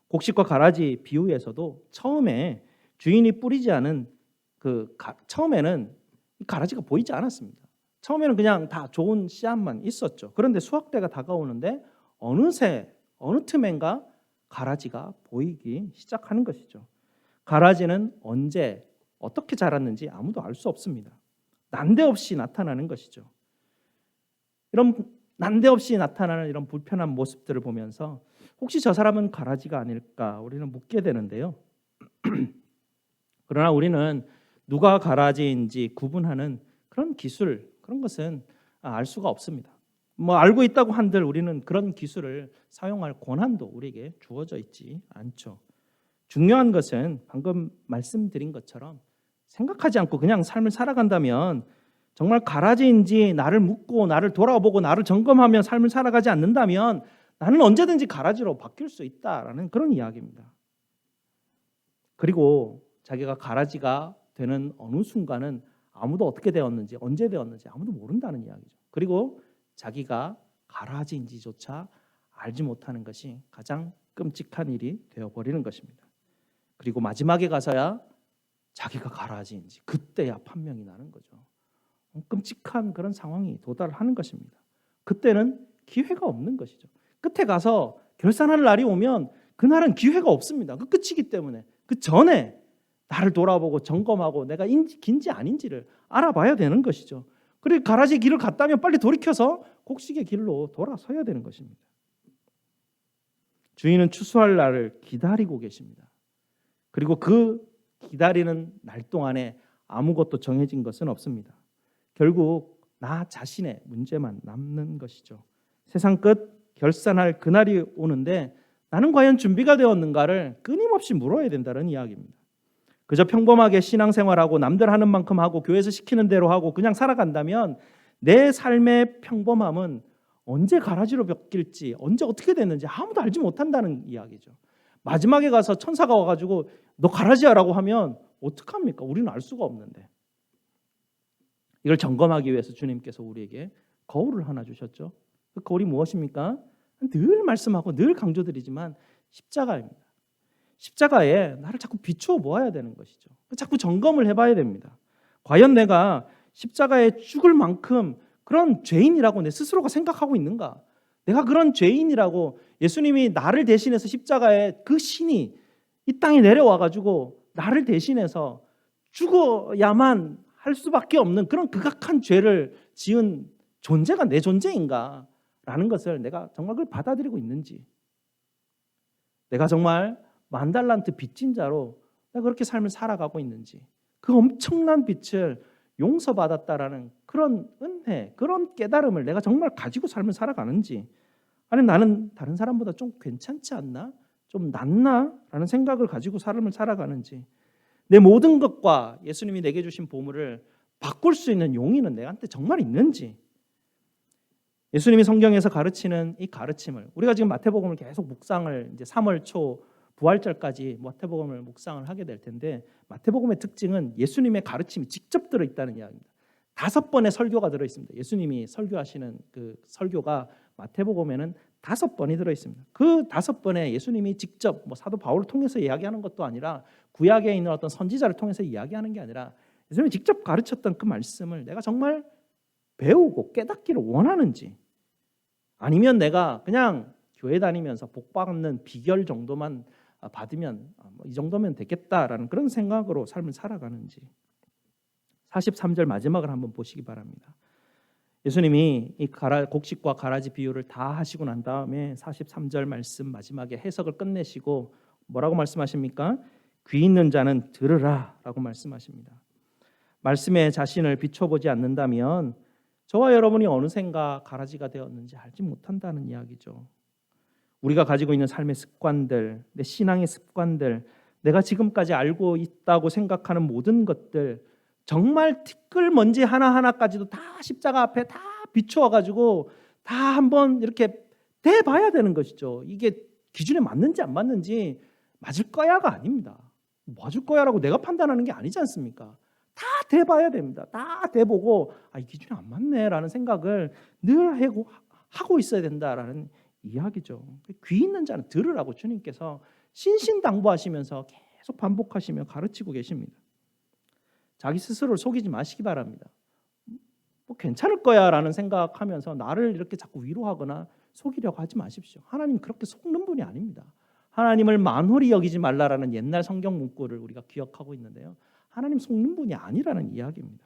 Speaker 2: 곡식과 가라지 비유에서도 처음에 주인이 뿌리지 않은 처음에는 가라지가 보이지 않았습니다. 처음에는 그냥 다 좋은 씨앗만 있었죠. 그런데 수확 때가 다가오는데 어느 틈엔가 가라지가 보이기 시작하는 것이죠. 가라지는 언제 어떻게 자랐는지 아무도 알 수 없습니다. 난데없이 나타나는 것이죠. 이런 난데없이 나타나는 이런 불편한 모습들을 보면서 혹시 저 사람은 가라지가 아닐까 우리는 묻게 되는데요. 그러나 우리는 누가 가라지인지 구분하는 그런 기술, 그런 것은 알 수가 없습니다. 알고 있다고 한들 우리는 그런 기술을 사용할 권한도 우리에게 주어져 있지 않죠. 중요한 것은 방금 말씀드린 것처럼 생각하지 않고 그냥 삶을 살아간다면, 정말 가라지인지 나를 묻고 나를 돌아보고 나를 점검하며 삶을 살아가지 않는다면 나는 언제든지 가라지로 바뀔 수 있다라는 그런 이야기입니다. 그리고 자기가 가라지가 되는 어느 순간은 아무도 어떻게 되었는지 언제 되었는지 아무도 모른다는 이야기죠. 그리고 자기가 가라지인지조차 알지 못하는 것이 가장 끔찍한 일이 되어버리는 것입니다. 그리고 마지막에 가서야 자기가 가라지인지 그때야 판명이 나는 거죠. 끔찍한 그런 상황이 도달하는 것입니다. 그때는 기회가 없는 것이죠. 끝에 가서 결산할 날이 오면 그날은 기회가 없습니다. 그 끝이기 때문에 그 전에 나를 돌아보고 점검하고 내가 긴지 아닌지를 알아봐야 되는 것이죠. 그리고 가라지 길을 갔다면 빨리 돌이켜서 곡식의 길로 돌아서야 되는 것입니다. 주인은 추수할 날을 기다리고 계십니다. 그리고 그 기다리는 날 동안에 아무것도 정해진 것은 없습니다. 결국 나 자신의 문제만 남는 것이죠. 세상 끝 결산할 그날이 오는데 나는 과연 준비가 되었는가를 끊임없이 물어야 된다는 이야기입니다. 그저 평범하게 신앙생활하고 남들 하는 만큼 하고 교회에서 시키는 대로 하고 그냥 살아간다면 내 삶의 평범함은 언제 가라지로 바뀔지 언제 어떻게 됐는지 아무도 알지 못한다는 이야기죠. 마지막에 가서 천사가 와가지고 너 가라지야라고 하면 어떡합니까? 우리는 알 수가 없는데. 이걸 점검하기 위해서 주님께서 우리에게 거울을 하나 주셨죠. 그 거울이 무엇입니까? 늘 말씀하고 늘 강조드리지만 십자가입니다. 십자가에 나를 자꾸 비추어 보아야 되는 것이죠. 자꾸 점검을 해봐야 됩니다. 과연 내가 십자가에 죽을 만큼 그런 죄인이라고 내 스스로가 생각하고 있는가? 내가 그런 죄인이라고 예수님이 나를 대신해서 십자가에 그 신이 이 땅에 내려와 가지고 나를 대신해서 죽어야만 할 수밖에 없는 그런 극악한 죄를 지은 존재가 내 존재인가? 라는 것을 내가 정말 그걸 받아들이고 있는지, 내가 정말 만달란트 빚진 자로 내가 그렇게 삶을 살아가고 있는지, 그 엄청난 빚을 용서받았다라는 그런 은혜, 그런 깨달음을 내가 정말 가지고 삶을 살아가는지, 아니면 나는 다른 사람보다 좀 괜찮지 않나? 좀 낫나? 라는 생각을 가지고 삶을 살아가는지, 내 모든 것과 예수님이 내게 주신 보물을 바꿀 수 있는 용의는 내한테 정말 있는지, 예수님이 성경에서 가르치는 이 가르침을, 우리가 지금 마태복음을 계속 묵상을 이제 3월 초 부활절까지 마태복음을 묵상을 하게 될 텐데, 마태복음의 특징은 예수님의 가르침이 직접 들어 있다는 이야기입니다. 5번의 설교가 들어 있습니다. 예수님이 설교하시는 그 설교가 마태복음에는 5번이 들어 있습니다. 그 5번에 예수님이 직접 사도 바울을 통해서 이야기하는 것도 아니라 구약에 있는 어떤 선지자를 통해서 이야기하는 게 아니라 예수님이 직접 가르쳤던 그 말씀을 내가 정말 배우고 깨닫기를 원하는지, 아니면 내가 그냥 교회 다니면서 복 받는 비결 정도만 받으면 이 정도면 되겠다라는 그런 생각으로 삶을 살아가는지. 43절 마지막을 한번 보시기 바랍니다. 예수님이 이 곡식과 가라지 비유를 다 하시고 난 다음에 43절 말씀 마지막에 해석을 끝내시고 뭐라고 말씀하십니까? 귀 있는 자는 들으라 라고 말씀하십니다. 말씀에 자신을 비춰보지 않는다면 저와 여러분이 어느샌가 가라지가 되었는지 알지 못한다는 이야기죠. 우리가 가지고 있는 삶의 습관들, 내 신앙의 습관들, 내가 지금까지 알고 있다고 생각하는 모든 것들, 정말 티끌먼지 하나하나까지도 다 십자가 앞에 다 비추어가지고 다 한번 이렇게 대봐야 되는 것이죠. 이게 기준에 맞는지 안 맞는지 맞을 거야가 아닙니다. 맞을 거야라고 내가 판단하는 게 아니지 않습니까? 다 대봐야 됩니다. 다 대보고 이 기준이 안 맞네라는 생각을 늘 하고 있어야 된다라는 이야기죠. 귀 있는 자는 들으라고 주님께서 신신당부하시면서 계속 반복하시며 가르치고 계십니다. 자기 스스로를 속이지 마시기 바랍니다. 괜찮을 거야라는 생각하면서 나를 이렇게 자꾸 위로하거나 속이려고 하지 마십시오. 하나님 그렇게 속는 분이 아닙니다. 하나님을 만홀히 여기지 말라라는 옛날 성경 문구를 우리가 기억하고 있는데요. 하나님 속는 분이 아니라는 이야기입니다.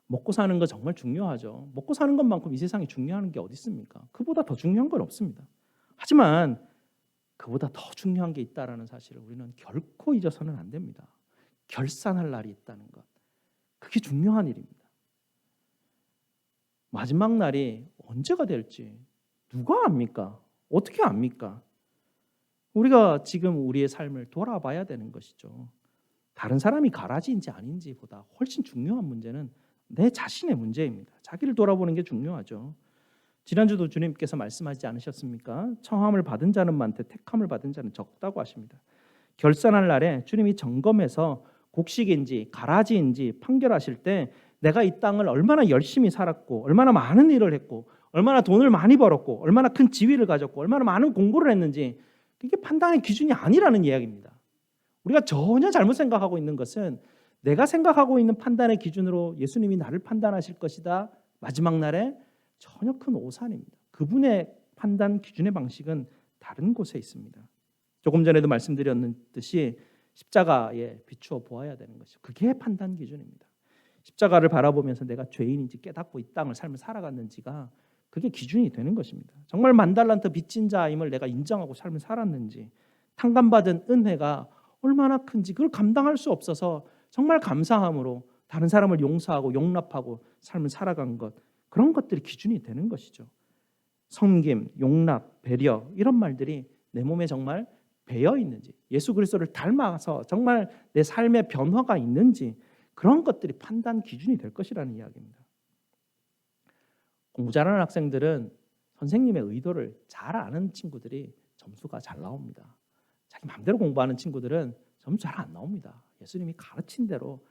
Speaker 2: 먹고 사는 거 정말 중요하죠. 먹고 사는 것만큼 이 세상에 중요한 게 어디 있습니까? 그보다 더 중요한 건 없습니다. 하지만 그보다 더 중요한 게 있다라는 사실을 우리는 결코 잊어서는 안 됩니다. 결산할 날이 있다는 것. 그게 중요한 일입니다. 마지막 날이 언제가 될지 누가 압니까? 어떻게 압니까? 우리가 지금 우리의 삶을 돌아봐야 되는 것이죠. 다른 사람이 가라지인지 아닌지보다 훨씬 중요한 문제는 내 자신의 문제입니다. 자기를 돌아보는 게 중요하죠. 지난주도 주님께서 말씀하지 않으셨습니까? 청함을 받은 자는 많되 택함을 받은 자는 적다고 하십니다. 결산할 날에 주님이 점검해서 곡식인지 가라지인지 판결하실 때 내가 이 땅을 얼마나 열심히 살았고 얼마나 많은 일을 했고 얼마나 돈을 많이 벌었고 얼마나 큰 지위를 가졌고 얼마나 많은 공부를 했는지, 그게 판단의 기준이 아니라는 이야기입니다. 우리가 전혀 잘못 생각하고 있는 것은 내가 생각하고 있는 판단의 기준으로 예수님이 나를 판단하실 것이다, 마지막 날에 전혀 큰 오산입니다. 그분의 판단 기준의 방식은 다른 곳에 있습니다. 조금 전에도 말씀드렸듯이 십자가에 비추어 보아야 되는 것이죠. 그게 판단 기준입니다. 십자가를 바라보면서 내가 죄인인지 깨닫고 이 땅을 삶을 살아갔는지가 그게 기준이 되는 것입니다. 정말 만달란트 빚진 자임을 내가 인정하고 삶을 살았는지, 탕감받은 은혜가 얼마나 큰지 그걸 감당할 수 없어서 정말 감사함으로 다른 사람을 용서하고 용납하고 삶을 살아간 것, 그런 것들이 기준이 되는 것이죠. 섬김, 용납, 배려, 이런 말들이 내 몸에 정말 배어 있는지, 예수 그리스도를 닮아서 정말 내 삶의 변화가 있는지, 그런 것들이 판단 기준이 될 것이라는 이야기입니다. 공부 잘하는 학생들은 선생님의 의도를 잘 아는 친구들이 점수가 잘 나옵니다. 자기 마음대로 공부하는 친구들은 점수 잘 안 나옵니다. 예수님이 가르친 대로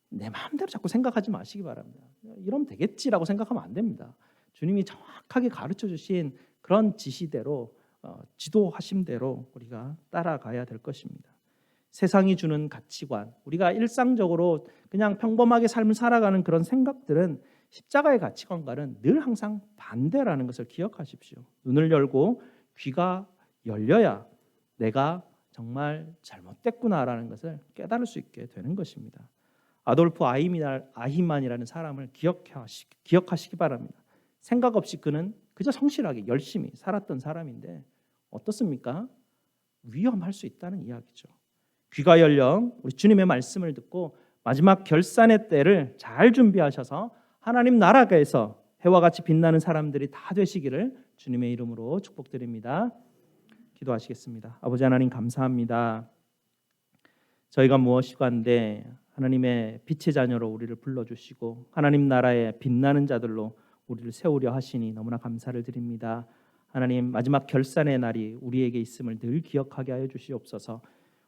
Speaker 2: 내 마음대로 자꾸 생각하지 마시기 바랍니다. 이러면 되겠지라고 생각하면 안 됩니다. 주님이 정확하게 가르쳐 주신 그런 지시대로 지도하심대로 우리가 따라가야 될 것입니다. 세상이 주는 가치관, 우리가 일상적으로 그냥 평범하게 삶을 살아가는 그런 생각들은 십자가의 가치관과는 늘 항상 반대라는 것을 기억하십시오. 눈을 열고 귀가 열려야 내가 정말 잘못됐구나라는 것을 깨달을 수 있게 되는 것입니다. 아돌프 아히만이라는 사람을 기억하시기 바랍니다. 생각 없이 그는 그저 성실하게 열심히 살았던 사람인데 어떻습니까? 위험할 수 있다는 이야기죠. 귀가 열려 우리 주님의 말씀을 듣고 마지막 결산의 때를 잘 준비하셔서 하나님 나라에서 해와 같이 빛나는 사람들이 다 되시기를 주님의 이름으로 축복드립니다. 기도하시겠습니다. 아버지 하나님 감사합니다. 저희가 무엇이간데 하나님의 빛의 자녀로 우리를 불러주시고 하나님 나라의 빛나는 자들로 우리를 세우려 하시니 너무나 감사를 드립니다. 하나님 마지막 결산의 날이 우리에게 있음을 늘 기억하게 하여 주시옵소서.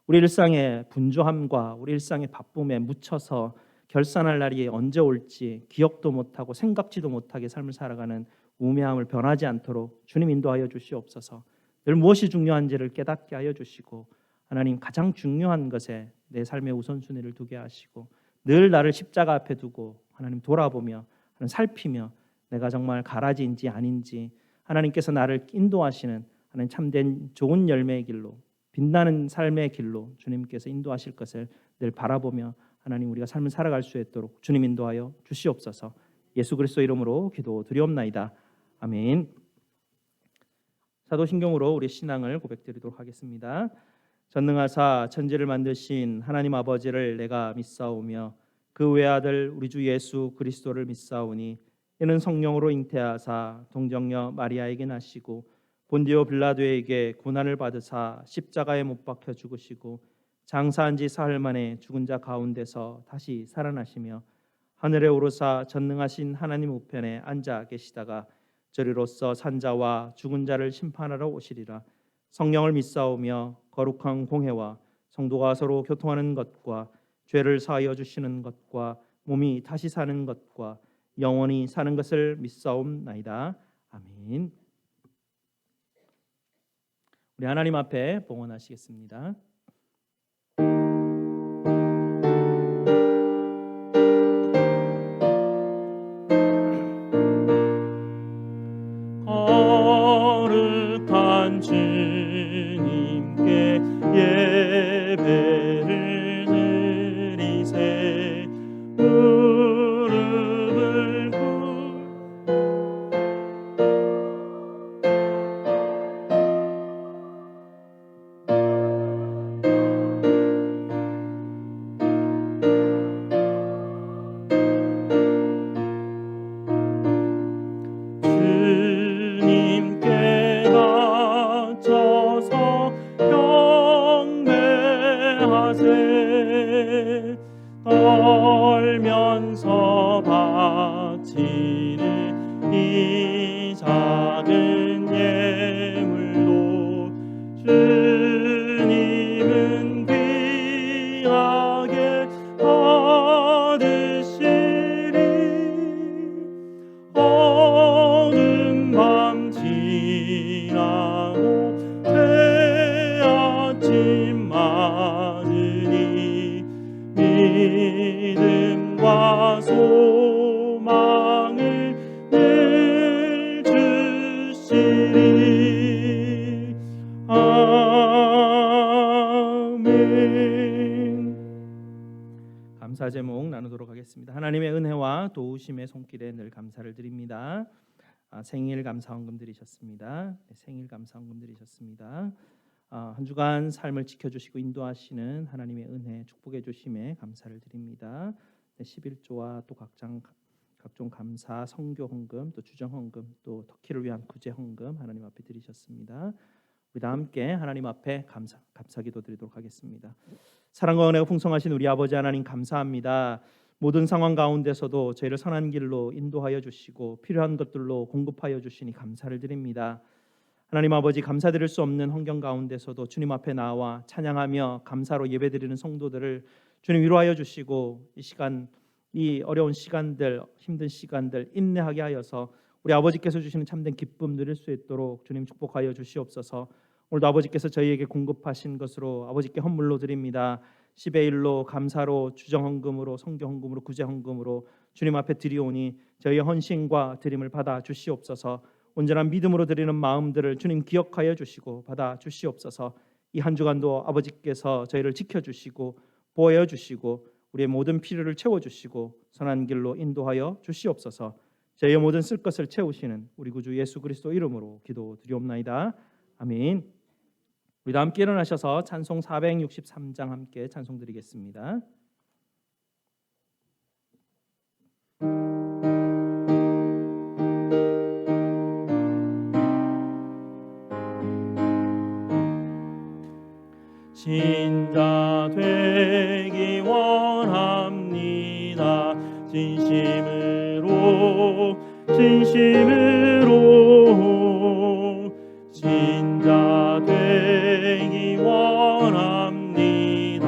Speaker 2: 우리 일상의 분주함과 우리 일상의 바쁨에 묻혀서 결산할 날이 언제 올지 기억도 못하고 생각지도 못하게 삶을 살아가는 우매함을 변하지 않도록 주님 인도하여 주시옵소서. 늘 무엇이 중요한지를 깨닫게 하여 주시고 하나님 가장 중요한 것에 내 삶의 우선순위를 두게 하시고 늘 나를 십자가 앞에 두고 하나님 돌아보며 살피며 내가 정말 가라지인지 아닌지 하나님께서 나를 인도하시는 하나님 참된 좋은 열매의 길로 빛나는 삶의 길로 주님께서 인도하실 것을 늘 바라보며 하나님 우리가 삶을 살아갈 수 있도록 주님 인도하여 주시옵소서. 예수 그리스도 이름으로 기도드리옵나이다. 아멘. 사도신경으로 우리 신앙을 고백드리도록 하겠습니다. 전능하사 천지를 만드신 하나님 아버지를 내가 믿사오며 그 외아들 우리 주 예수 그리스도를 믿사오니 이는 성령으로 잉태하사 동정녀 마리아에게 나시고 본디오 빌라도에게 고난을 받으사 십자가에 못 박혀 죽으시고 장사한 지 사흘 만에 죽은 자 가운데서 다시 살아나시며 하늘에 오르사 전능하신 하나님 우편에 앉아 계시다가 저리로서 산자와 죽은 자를 심판하러 오시리라. 성령을 믿사오며 거룩한 공회와 성도가 서로 교통하는 것과 죄를 사하여 주시는 것과 몸이 다시 사는 것과 영원히 사는 것을 믿사옵나이다. 아멘. 우리 하나님 앞에 봉헌하시겠습니다. 거룩한 주님께 예배를 드리세 무릎을 주님께 바쳐서 경배하세 떨면서 바치는 이 작은 예물로 주님은 귀하게 받으시리 어두운 밤 지나고 새아침 맞으니 믿음과 소망을 늘 주시리. 아멘. 감사 제목 나누도록 하겠습니다. 하나님의 은혜와 도우심의 손길에 늘 감사를 드립니다. 생일 감사헌금 드리셨습니다. 생일 감사헌금 드리셨습니다. 한 주간 삶을 지켜주시고 인도하시는 하나님의 은혜 축복해 주심에 감사를 드립니다. 11조와 또 각종 감사 성교 헌금 또 주정 헌금 또 터키를 위한 구제 헌금 하나님 앞에 드리셨습니다. 우리 다 함께 하나님 앞에 감사기도 드리도록 하겠습니다. 사랑과 은혜가 풍성하신 우리 아버지 하나님 감사합니다. 모든 상황 가운데서도 저희를 선한 길로 인도하여 주시고 필요한 것들로 공급하여 주시니 감사를 드립니다. 하나님 아버지 감사드릴 수 없는 환경 가운데서도 주님 앞에 나와 찬양하며 감사로 예배드리는 성도들을 주님 위로하여 주시고 이 시간 이 어려운 시간들 힘든 시간들 인내하게 하여서 우리 아버지께서 주시는 참된 기쁨 누릴 수 있도록 주님 축복하여 주시옵소서. 오늘도 아버지께서 저희에게 공급하신 것으로 아버지께 헌물로 드립니다. 10의 1로 감사로 주정헌금으로 성교헌금으로 구제헌금으로 주님 앞에 드리오니 저희의 헌신과 드림을 받아 주시옵소서. 온전한 믿음으로 드리는 마음들을 주님 기억하여 주시고 받아 주시옵소서. 이 한 주간도 아버지께서 저희를 지켜주시고 보호하여 주시고 우리의 모든 필요를 채워주시고 선한 길로 인도하여 주시옵소서. 저희의 모든 쓸 것을 채우시는 우리 구주 예수 그리스도 이름으로 기도드리옵나이다. 아멘. 우리 다 함께 일어나셔서 찬송 463장 함께 찬송 드리겠습니다. 신자 되기 원합니다. 진심으로 신자 되기 원합니다.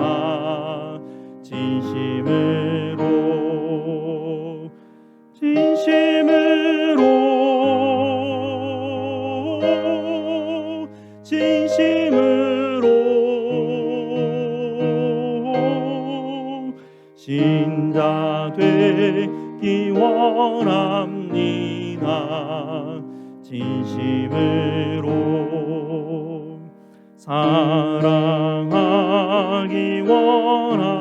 Speaker 2: 진심으로 신자 되기 원합니다. 진심으로 사랑하기 원합니다.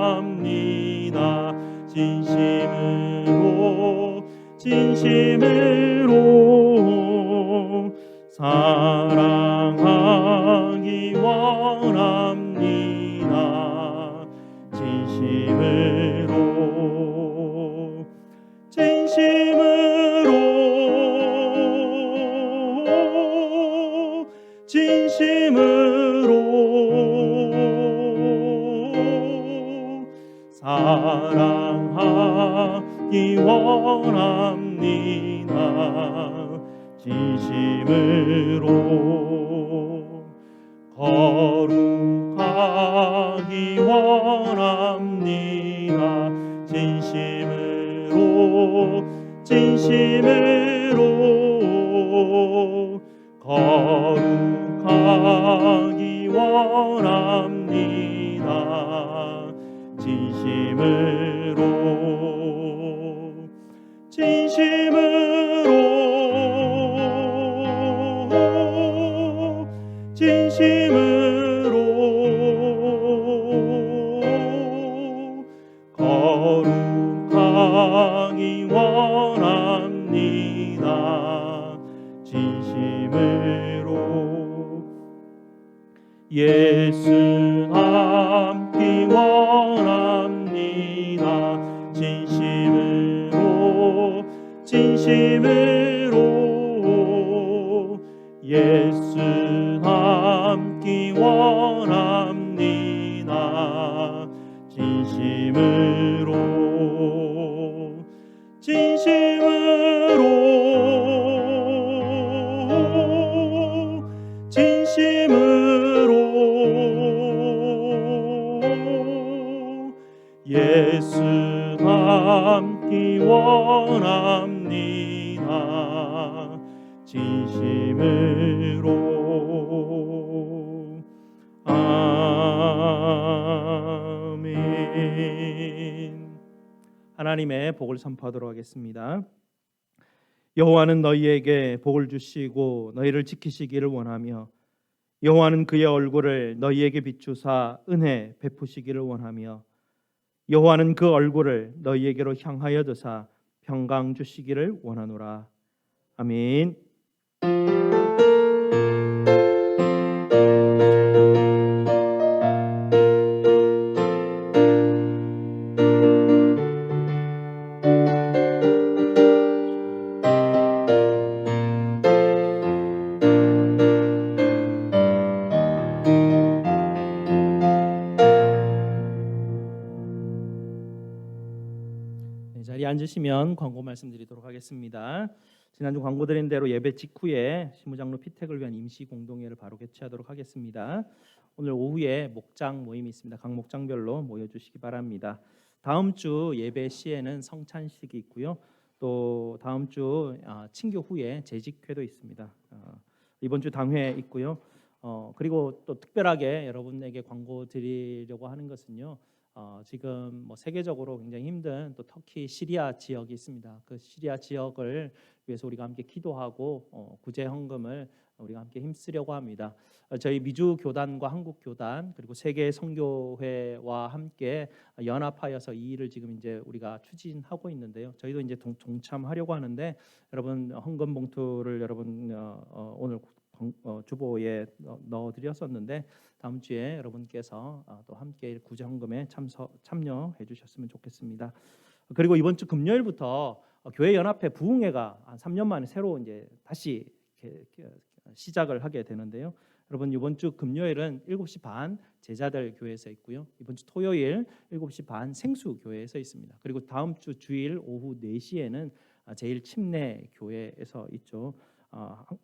Speaker 2: 진심으로 사랑하기 원합니다. 진심으로 사랑하기 원합니다. 진심으로 거룩하기 원합니다. 진심으로 거룩하기 원합니다. 진심으로 거룩하기 원합니다. 진심으로 예수 닮기 원합니다. 진심으로 예수 닮기 원합니다. 진심으로 예수 닮기 원합니다. 진심으로 아멘. 하나님의 복을 선포하도록 하겠습니다. 여호와는 너희에게 복을 주시고 너희를 지키시기를 원하며 여호와는 그의 얼굴을 너희에게 비추사 은혜 베푸시기를 원하며 여호와는 그 얼굴을 너희에게로 향하여 드사 평강 주시기를 원하노라. 아멘. 자리에 앉으시면 광고 말씀드리도록 하겠습니다. 지난주 광고 드린 대로 예배 직후에 시무장로 피택을 위한 임시 공동회를 바로 개최하도록 하겠습니다. 오늘 오후에 목장 모임이 있습니다. 각 목장별로 모여주시기 바랍니다. 다음 주 예배 시에는 성찬식이 있고요. 또 다음 주 친교 후에 재직회도 있습니다. 이번 주 당회 있고요. 그리고 또 특별하게 여러분에게 광고 드리려고 하는 것은요. 지금 뭐 세계적으로 굉장히 힘든 또 터키 시리아 지역이 있습니다. 그 시리아 지역을 위해서 우리가 함께 기도하고 구제 헌금을 우리가 함께 힘쓰려고 합니다. 저희 미주 교단과 한국 교단 그리고 세계 선교회와 함께 연합하여서 이 일을 지금 이제 우리가 추진하고 있는데요. 저희도 이제 동참하려고 하는데 여러분 헌금 봉투를 여러분 오늘 주보에 넣어드렸었는데 다음 주에 여러분께서 또 함께 구제 헌금에 참여해 주셨으면 좋겠습니다. 그리고 이번 주 금요일부터 교회 연합회 부흥회가 한 3년 만에 새로 이제 다시 시작을 하게 되는데요. 여러분 이번 주 금요일은 7시 반 제자들 교회에서 있고요. 이번 주 토요일 7시 반 생수 교회에서 있습니다. 그리고 다음 주 주일 오후 4시에는 제일 침례 교회에서 있죠.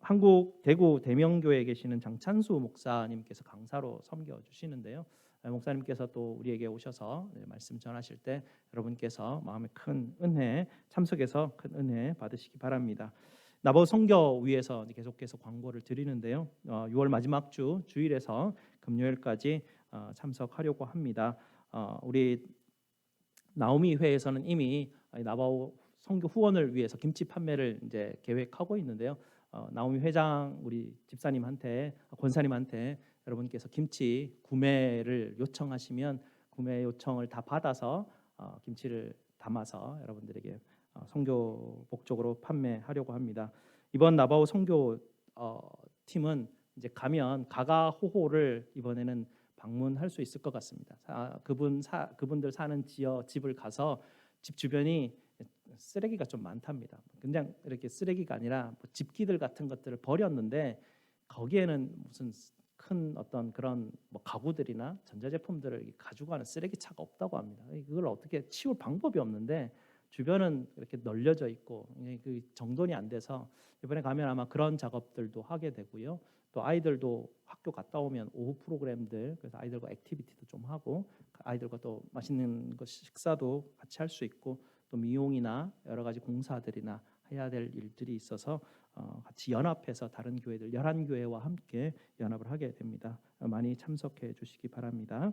Speaker 2: 한국 대구 대명교회에 계시는 장찬수 목사님께서 강사로 섬겨 주시는데요. 목사님께서 또 우리에게 오셔서 말씀 전하실 때 여러분께서 마음에 큰 은혜 참석해서 큰 은혜 받으시기 바랍니다. 나보 선교위에서 계속해서 광고를 드리는데요. 6월 마지막 주 주일에서 금요일까지 참석하려고 합니다. 우리 나오미 회에서는 이미 나바오 선교 후원을 위해서 김치 판매를 이제 계획하고 있는데요. 나오미 회장 우리 집사님한테 권사님한테 여러분께서 김치 구매를 요청하시면 구매 요청을 다 받아서 김치를 담아서 여러분들에게 선교 목적으로 판매하려고 합니다. 이번 나바오 선교 팀은 이제 가면 가가호호를 이번에는 방문할 수 있을 것 같습니다. 그분들 사는 집을 가서 집 주변이 쓰레기가 좀 많답니다. 그냥 이렇게 쓰레기가 아니라 뭐 집기들 같은 것들을 버렸는데 거기에는 무슨 큰 어떤 그런 뭐 가구들이나 전자제품들을 가지고 가는 쓰레기차가 없다고 합니다. 그걸 어떻게 치울 방법이 없는데 주변은 이렇게 널려져 있고 그 정돈이 안 돼서 이번에 가면 아마 그런 작업들도 하게 되고요. 또 아이들도 학교 갔다 오면 오후 프로그램들 그래서 아이들과 액티비티도 좀 하고 아이들과 또 맛있는 거 식사도 같이 할 수 있고 또 미용이나 여러 가지 공사들이나 해야 될 일들이 있어서 같이 연합해서 다른 교회들 11교회와 함께 연합을 하게 됩니다. 많이 참석해 주시기 바랍니다.